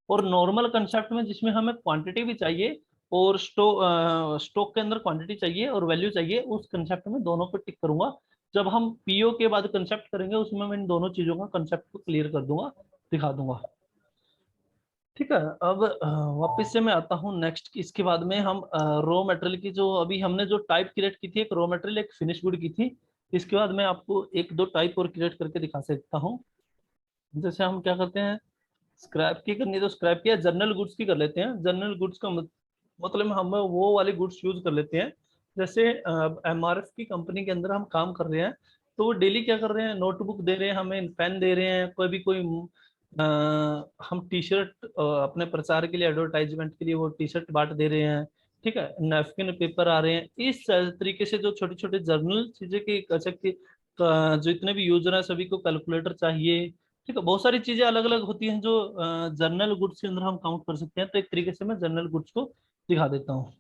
और नॉर्मल कंसेप्ट में जिसमें हमें क्वांटिटी भी चाहिए और स्टॉक के अंदर क्वांटिटी चाहिए और वैल्यू चाहिए, उस कंसेप्ट में दोनों को टिक करूंगा, जब हम पीओ के बाद कंसेप्ट करेंगे उसमें मैं इन दोनों चीजों का कंसेप्ट को क्लियर कर दूंगा, दिखा दूंगा। ठीक है, अब वापस से मैं आता हूँ नेक्स्ट। इसके बाद में हम रॉ मटेरियल की जो अभी हमने जो टाइप क्रिएट की थी, एक रॉ मटेरियल एक फिनिश गुड की थी। इसके बाद मैं आपको एक दो टाइप और क्रिएट करके दिखा सकता हूँ। जैसे हम क्या करते हैं, स्क्रैप की करनी है तो स्क्रैप की, जनरल गुड्स की कर लेते हैं। जनरल गुड्स का मतलब हम वो वाले गुड्स यूज कर लेते हैं। जैसे एमआरएफ की कंपनी के अंदर हम काम कर रहे हैं, तो वो डेली क्या कर रहे हैं, नोटबुक दे रहे हैं हमें, पेन दे रहे हैं, कोई भी कोई हम टी शर्ट अपने प्रचार के लिए, एडवर्टाइजमेंट के लिए वो टी शर्ट बांट दे रहे हैं। ठीक है, नैपकिन पेपर आ रहे हैं। इस तरीके से जो छोटे छोटे जर्नल चीजें की कह सकती, जो इतने भी यूजर हैं सभी को कैलकुलेटर चाहिए। ठीक है, बहुत सारी चीजें अलग अलग होती हैं जो जर्नल गुड्स के अंदर हम काउंट कर सकते हैं। तो एक तरीके से मैं जर्नल गुड्स को दिखा देता हूँ।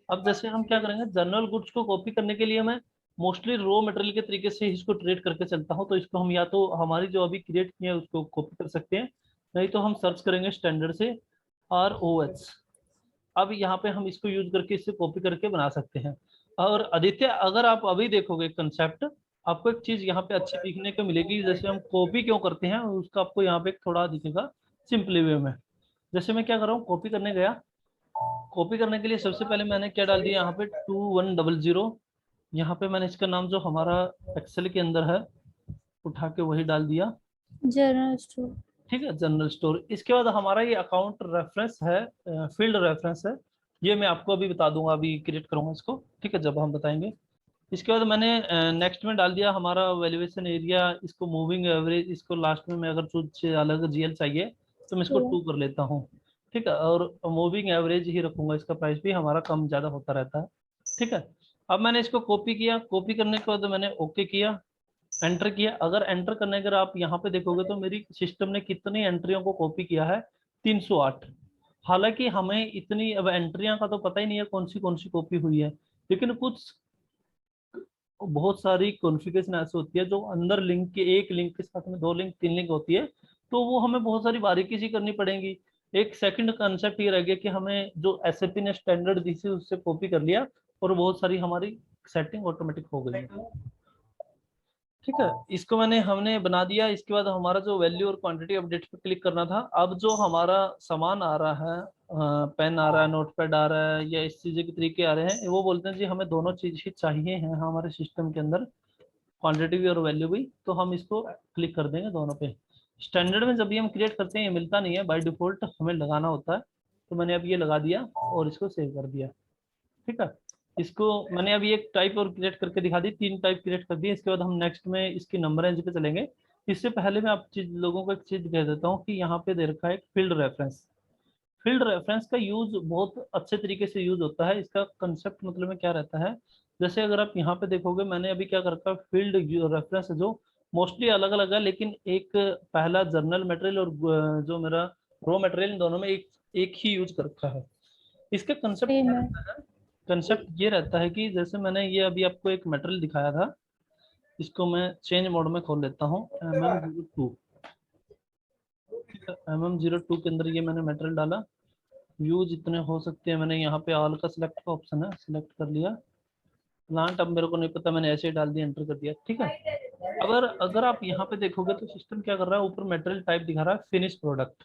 अब जैसे हम क्या करेंगे, जर्नल गुड्स को कॉपी करने के लिए मैं मोस्टली रॉ मटेरियल के तरीके से इसको ट्रेड करके चलता हूँ। तो इसको हम या तो हमारी जो अभी क्रिएट किए हैं उसको कॉपी कर सकते हैं, नहीं तो हम सर्च करेंगे स्टैंडर्ड से ROH। अब यहाँ पे हम इसको यूज करके इससे कॉपी करके बना सकते हैं। और आदित्य, अगर आप अभी देखोगे कंसेप्ट, आपको एक चीज यहाँ पे अच्छी दिखने को मिलेगी। जैसे हम कॉपी क्यों करते हैं उसका आपको यहाँ पे थोड़ा दिखेगा सिंपली वे में। जैसे मैं क्या कर रहा हूँ, कॉपी करने गया, कॉपी करने के लिए सबसे पहले मैंने क्या डाल दिया यहाँ पे 2100। यहाँ पे मैंने इसका नाम जो हमारा एक्सेल के अंदर है उठा के वही डाल दिया। General store. ठीक है, जनरल स्टोर। इसके बाद हमारा ये अकाउंट रेफरेंस है, फील्ड रेफरेंस है। ये मैं आपको अभी बता दूंगा, अभी क्रिएट करूंगा इसको। ठीक है, जब हम बताएंगे। इसके बाद मैंने नेक्स्ट में डाल दिया हमारा वैल्यूएशन एरिया, इसको मूविंग एवरेज, इसको लास्ट में मैं अगर कुछ अलग जीएल चाहिए तो मैं इसको 2 कर लेता हूँ। ठीक है, और मूविंग एवरेज ही रखूंगा, इसका प्राइस भी हमारा कम ज़्यादा होता रहता है। ठीक है, अब मैंने इसको कॉपी किया, कॉपी करने के बाद मैंने ओके किया, एंटर किया। अगर एंटर करने अगर आप यहाँ पे देखोगे तो मेरी सिस्टम ने कितनी एंट्रियों को कॉपी किया है, 308। हालांकि हमें इतनी अब एंट्रियां का तो पता ही नहीं है कौन सी कॉपी हुई है, लेकिन कुछ बहुत सारी कॉन्फ़िगरेशन ऐसी होती है जो अंदर लिंक के, एक लिंक के साथ में 2 लिंक 3 लिंक होती है, तो वो हमें बहुत सारी बारीकी से करनी पड़ेगी। एक सेकंड कंसेप्ट ये रह गया कि हमें जो एसएपी ने स्टैंडर्ड दी थी उससे कॉपी कर लिया और बहुत सारी हमारी सेटिंग ऑटोमेटिक हो गई। ठीक है, इसको हमने बना दिया। इसके बाद हमारा जो वैल्यू और क्वांटिटी अपडेट पे क्लिक करना था। अब जो हमारा सामान आ रहा है, पेन आ रहा है, नोटपैड आ रहा है, या इस चीज़ के तरीके आ रहे हैं, वो बोलते हैं जी हमें दोनों चीज ही चाहिए हैं हमारे सिस्टम के अंदर, क्वांटिटी भी और वैल्यू भी। तो हम इसको क्लिक कर देंगे दोनों पे। स्टैंडर्ड में जब भी हम क्रिएट करते हैं ये मिलता नहीं है, बाय डिफॉल्ट हमें लगाना होता है। तो मैंने अब ये लगा दिया और इसको सेव कर दिया। ठीक है, इसको मैंने अभी एक टाइप और क्रिएट करके दिखा दी, 3 टाइप क्रिएट कर दिए। इसके बाद हम नेक्स्ट में इसकी नंबर रेंज पे चलेंगे। इससे पहले मैं आप चीज लोगों को एक चीज कह देता हूँ कि यहाँ पे दे रखा है एक फील्ड रेफरेंस। फील्ड रेफरेंस का यूज बहुत अच्छे तरीके से यूज होता है। इसका कंसेप्ट मतलब में क्या रहता है, जैसे अगर आप यहाँ पे देखोगे मैंने अभी क्या कर रखा है, फील्ड रेफरेंस है जो मोस्टली अलग अलग है, लेकिन एक पहला जर्नल मटेरियल और जो मेरा रॉ मटेरियल, इन दोनों में एक एक ही यूज कर रखा है। इसका कंसेप्ट क्या रहता है, कंसेप्ट ये रहता है कि जैसे मैंने ये अभी आपको एक मटेरियल दिखाया था, इसको मैं चेंज मोड में खोल लेता हूँ, MM02। MM02 के अंदर ये मैंने मटेरियल डाला, व्यू जितने हो सकते हैं मैंने यहाँ पे ऑल का सिलेक्ट का ऑप्शन है, सिलेक्ट कर लिया। प्लांट अब मेरे को नहीं पता, मैंने ऐसे ही डाल दिया, एंटर कर दिया। ठीक है, अगर अगर आप यहाँ पे देखोगे तो सिस्टम क्या कर रहा है, ऊपर मटेरियल टाइप दिखा रहा है फिनिश प्रोडक्ट।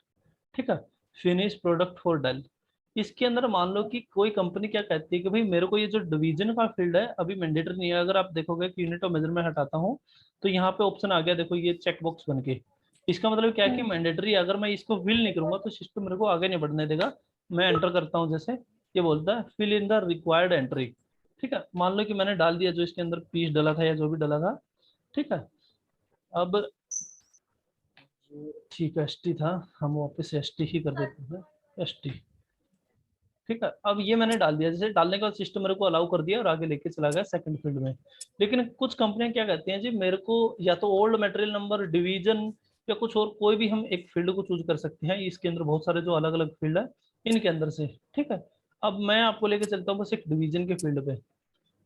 ठीक है, फिनिश प्रोडक्ट फॉर डेल। इसके अंदर मान लो कि कोई कंपनी क्या कहती है कि भाई मेरे को ये जो डिवीजन का फील्ड है अभी मैंडेटरी नहीं है। अगर आप देखोगे कि यूनिट ऑफ मेजर में हटाता हूँ तो यहाँ पे ऑप्शन आ गया, देखो ये चेक बॉक्स बन के। इसका मतलब क्या है कि मैंडेटरी, अगर मैं इसको फिल नहीं करूंगा तो सिस्टम मेरे को आगे नहीं बढ़ने देगा। मैं एंटर करता हूँ, जैसे ये बोलता है fill in the required entry. ठीक है, मान लो कि मैंने डाल दिया जो इसके अंदर पीस डाला था या जो भी डाला था। ठीक है, अब ठीक है, ST था, हम वापस ST ही कर देते हैं, ST। ठीक है, अब ये मैंने डाल दिया। जैसे डालने के बाद सिस्टम मेरे को अलाउ कर दिया और आगे लेके चला गया सेकंड फील्ड में। लेकिन कुछ कंपनियां क्या कहती हैं जी, मेरे को या तो ओल्ड मटेरियल नंबर, डिवीजन, या कुछ और कोई भी हम एक फील्ड को चूज कर सकते हैं। इसके अंदर बहुत सारे जो अलग अलग फील्ड है इनके अंदर से। ठीक है, अब मैं आपको लेके चलता हूँ बस एक डिवीजन के फील्ड पे,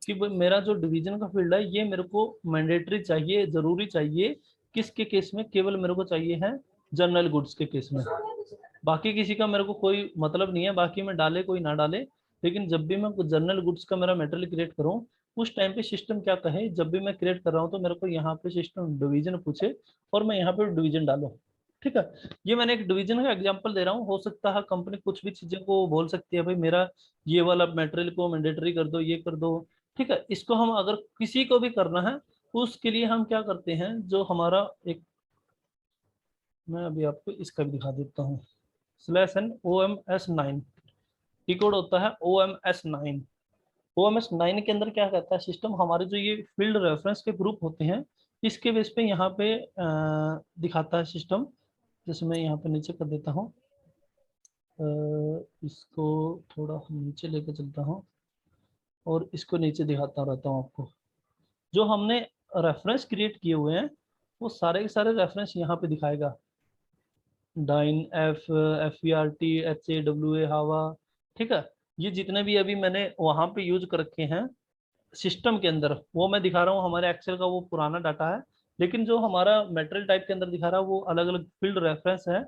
कि मेरा जो डिवीजन का फील्ड है ये मेरे को मैंडेटरी चाहिए, जरूरी चाहिए। किसके केस में, केवल मेरे को चाहिए है जनरल गुड्स के केस में। बाकी किसी का मेरे को कोई मतलब नहीं है, बाकी में डाले कोई ना डाले। लेकिन जब भी मैं जनरल गुड्स का मेरा मटेरियल क्रिएट करूं उस टाइम पे सिस्टम क्या कहे, जब भी मैं क्रिएट कर रहा हूँ तो मेरे को यहाँ पे सिस्टम डिवीजन पूछे और मैं यहाँ पे डिवीजन डालूं। ठीक है, ये मैंने एक डिवीजन का एग्जांपल दे रहा हूँ। हो सकता है कंपनी कुछ भी चीजें को बोल सकती है, भाई मेरा ये वाला मटेरियल को मैंडेटरी कर दो, ये कर दो। ठीक है, इसको हम अगर किसी को भी करना है उसके लिए हम क्या करते हैं, जो हमारा एक, मैं अभी आपको इसका भी दिखा देता हूँ, /n OMS9 की कोड होता है OMS9। OMS9 के अंदर क्या कहता है सिस्टम, हमारे जो ये फील्ड रेफरेंस के ग्रुप होते हैं इसके बेस पे यहाँ पे दिखाता है सिस्टम। जैसे मैं यहाँ पे नीचे कर देता हूँ, इसको थोड़ा नीचे लेकर चलता हूँ और इसको नीचे दिखाता रहता हूँ आपको। जो हमने रेफरेंस क्रिएट किए हुए हैं वो सारे के सारे रेफरेंस यहाँ पे दिखाएगा, डाइन, FERT, HAWA, हावा। ठीक है, ये जितने भी अभी मैंने वहां पे यूज कर रखे हैं सिस्टम के अंदर वो मैं दिखा रहा हूँ। हमारे एक्सेल का वो पुराना डाटा है, लेकिन जो हमारा मटेरियल टाइप के अंदर दिखा रहा है वो अलग अलग फील्ड रेफरेंस है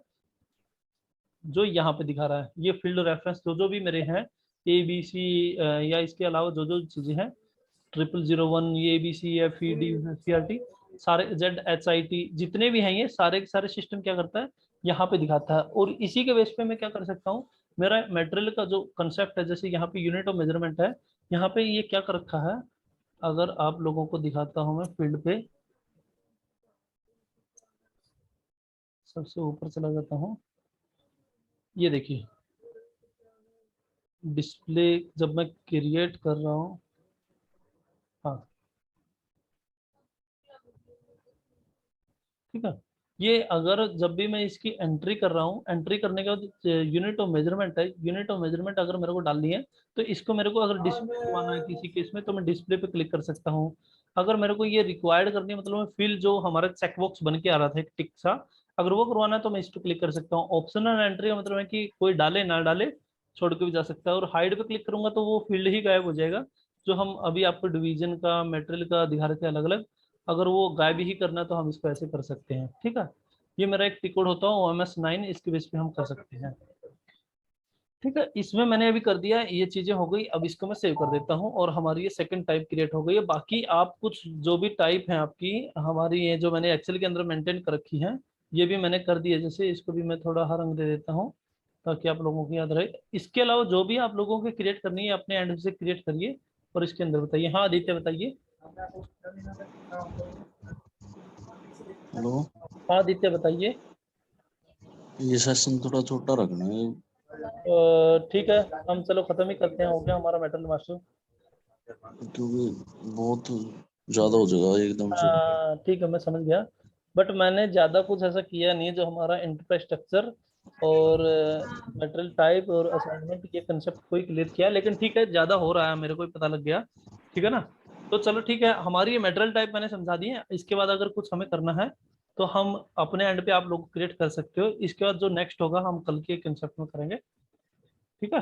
जो यहाँ पे दिखा रहा है। ये फील्ड रेफरेंस जो जो भी मेरे हैं ABC या इसके अलावा जो जो चीजें हैं 0001, ये ABC, FED, FERT, सारे ZHIT जितने भी हैं ये सारे के सारे सिस्टम क्या करता है यहाँ पे दिखाता है। और इसी के बेस पे मैं क्या कर सकता हूँ, मेरा मटेरियल का जो कंसेप्ट है, जैसे यहाँ पे यूनिट ऑफ मेजरमेंट है, यहाँ पे ये क्या कर रखा है, अगर आप लोगों को दिखाता हूँ मैं फील्ड पे, सबसे ऊपर चला जाता हूँ, ये देखिए डिस्प्ले जब मैं क्रिएट कर रहा हूँ, हाँ ठीक है, ये अगर जब भी मैं इसकी एंट्री कर रहा हूँ, एंट्री करने के बाद यूनिट ऑफ मेजरमेंट है, यूनिट ऑफ मेजरमेंट अगर मेरे को डालनी है तो इसको मेरे को अगर डिस्प्ले करवाना है किसी केस में तो मैं डिस्प्ले पे क्लिक कर सकता हूँ। अगर मेरे को ये रिक्वायर्ड करनी है, मतलब फिल जो हमारा चेकबॉक्स बन के आ रहा था एक टिक सा, अगर वो करवाना है तो मैं इस पर क्लिक कर सकता हूँ। ऑप्शनल एंट्री का मतलब है कि कोई डाले ना डाले छोड़ के भी जा सकता है। और हाइड पे क्लिक करूंगा तो वो फील्ड ही गायब हो जाएगा, जो हम अभी आपको डिवीजन का मटेरियल का दिखा रहे थे अलग अलग। अगर वो गायब ही करना है तो हम इसको ऐसे कर सकते हैं। ठीक है, ये मेरा एक टिक कोड होता है OMS9, इसके बेस पे हम कर सकते हैं। ठीक है, इसमें मैंने अभी कर दिया, ये चीजें हो गई। अब इसको मैं सेव कर देता हूँ और हमारी ये सेकंड टाइप क्रिएट हो गई है। बाकी आप कुछ जो भी टाइप है आपकी, हमारी ये जो मैंने एक्सेल के अंदर मेंटेन कर रखी है ये भी मैंने कर दी है। जैसे इसको भी मैं थोड़ा हरा रंग दे देता हूँ ताकि आप लोगों को याद रहे। इसके अलावा जो भी आप लोगों को क्रिएट करनी है अपने एंड से क्रिएट करिए और इसके अंदर बताइए। हाँ आदित्य बताइए। हेलो, हाँ आदित्य बताइए। ये सेशन थोड़ा छोटा रखना है ठीक है, हम चलो खत्म ही करते हैं, हो गया हमारा मेटल मास्टर। क्योंकि बहुत ज्यादा हो जाएगा एकदम से। ठीक है मैं समझ गया, बट मैंने ज़्यादा कुछ ऐसा किया नहीं। जो हमारा इंफ्रास्ट्रक्चर और मटेरियल टाइप और असाइनमेंट ये कंसेप्ट कोई क्लियर किया, लेकिन ठीक है ज़्यादा हो रहा है मेरे को ही पता लग गया। ठीक है ना, तो चलो ठीक है, हमारी ये मटेरियल टाइप मैंने समझा दी है। इसके बाद अगर कुछ हमें करना है तो हम अपने एंड पे आप लोग क्रिएट कर सकते हो। इसके बाद जो नेक्स्ट होगा हम कल के कंसेप्ट में करेंगे। ठीक है।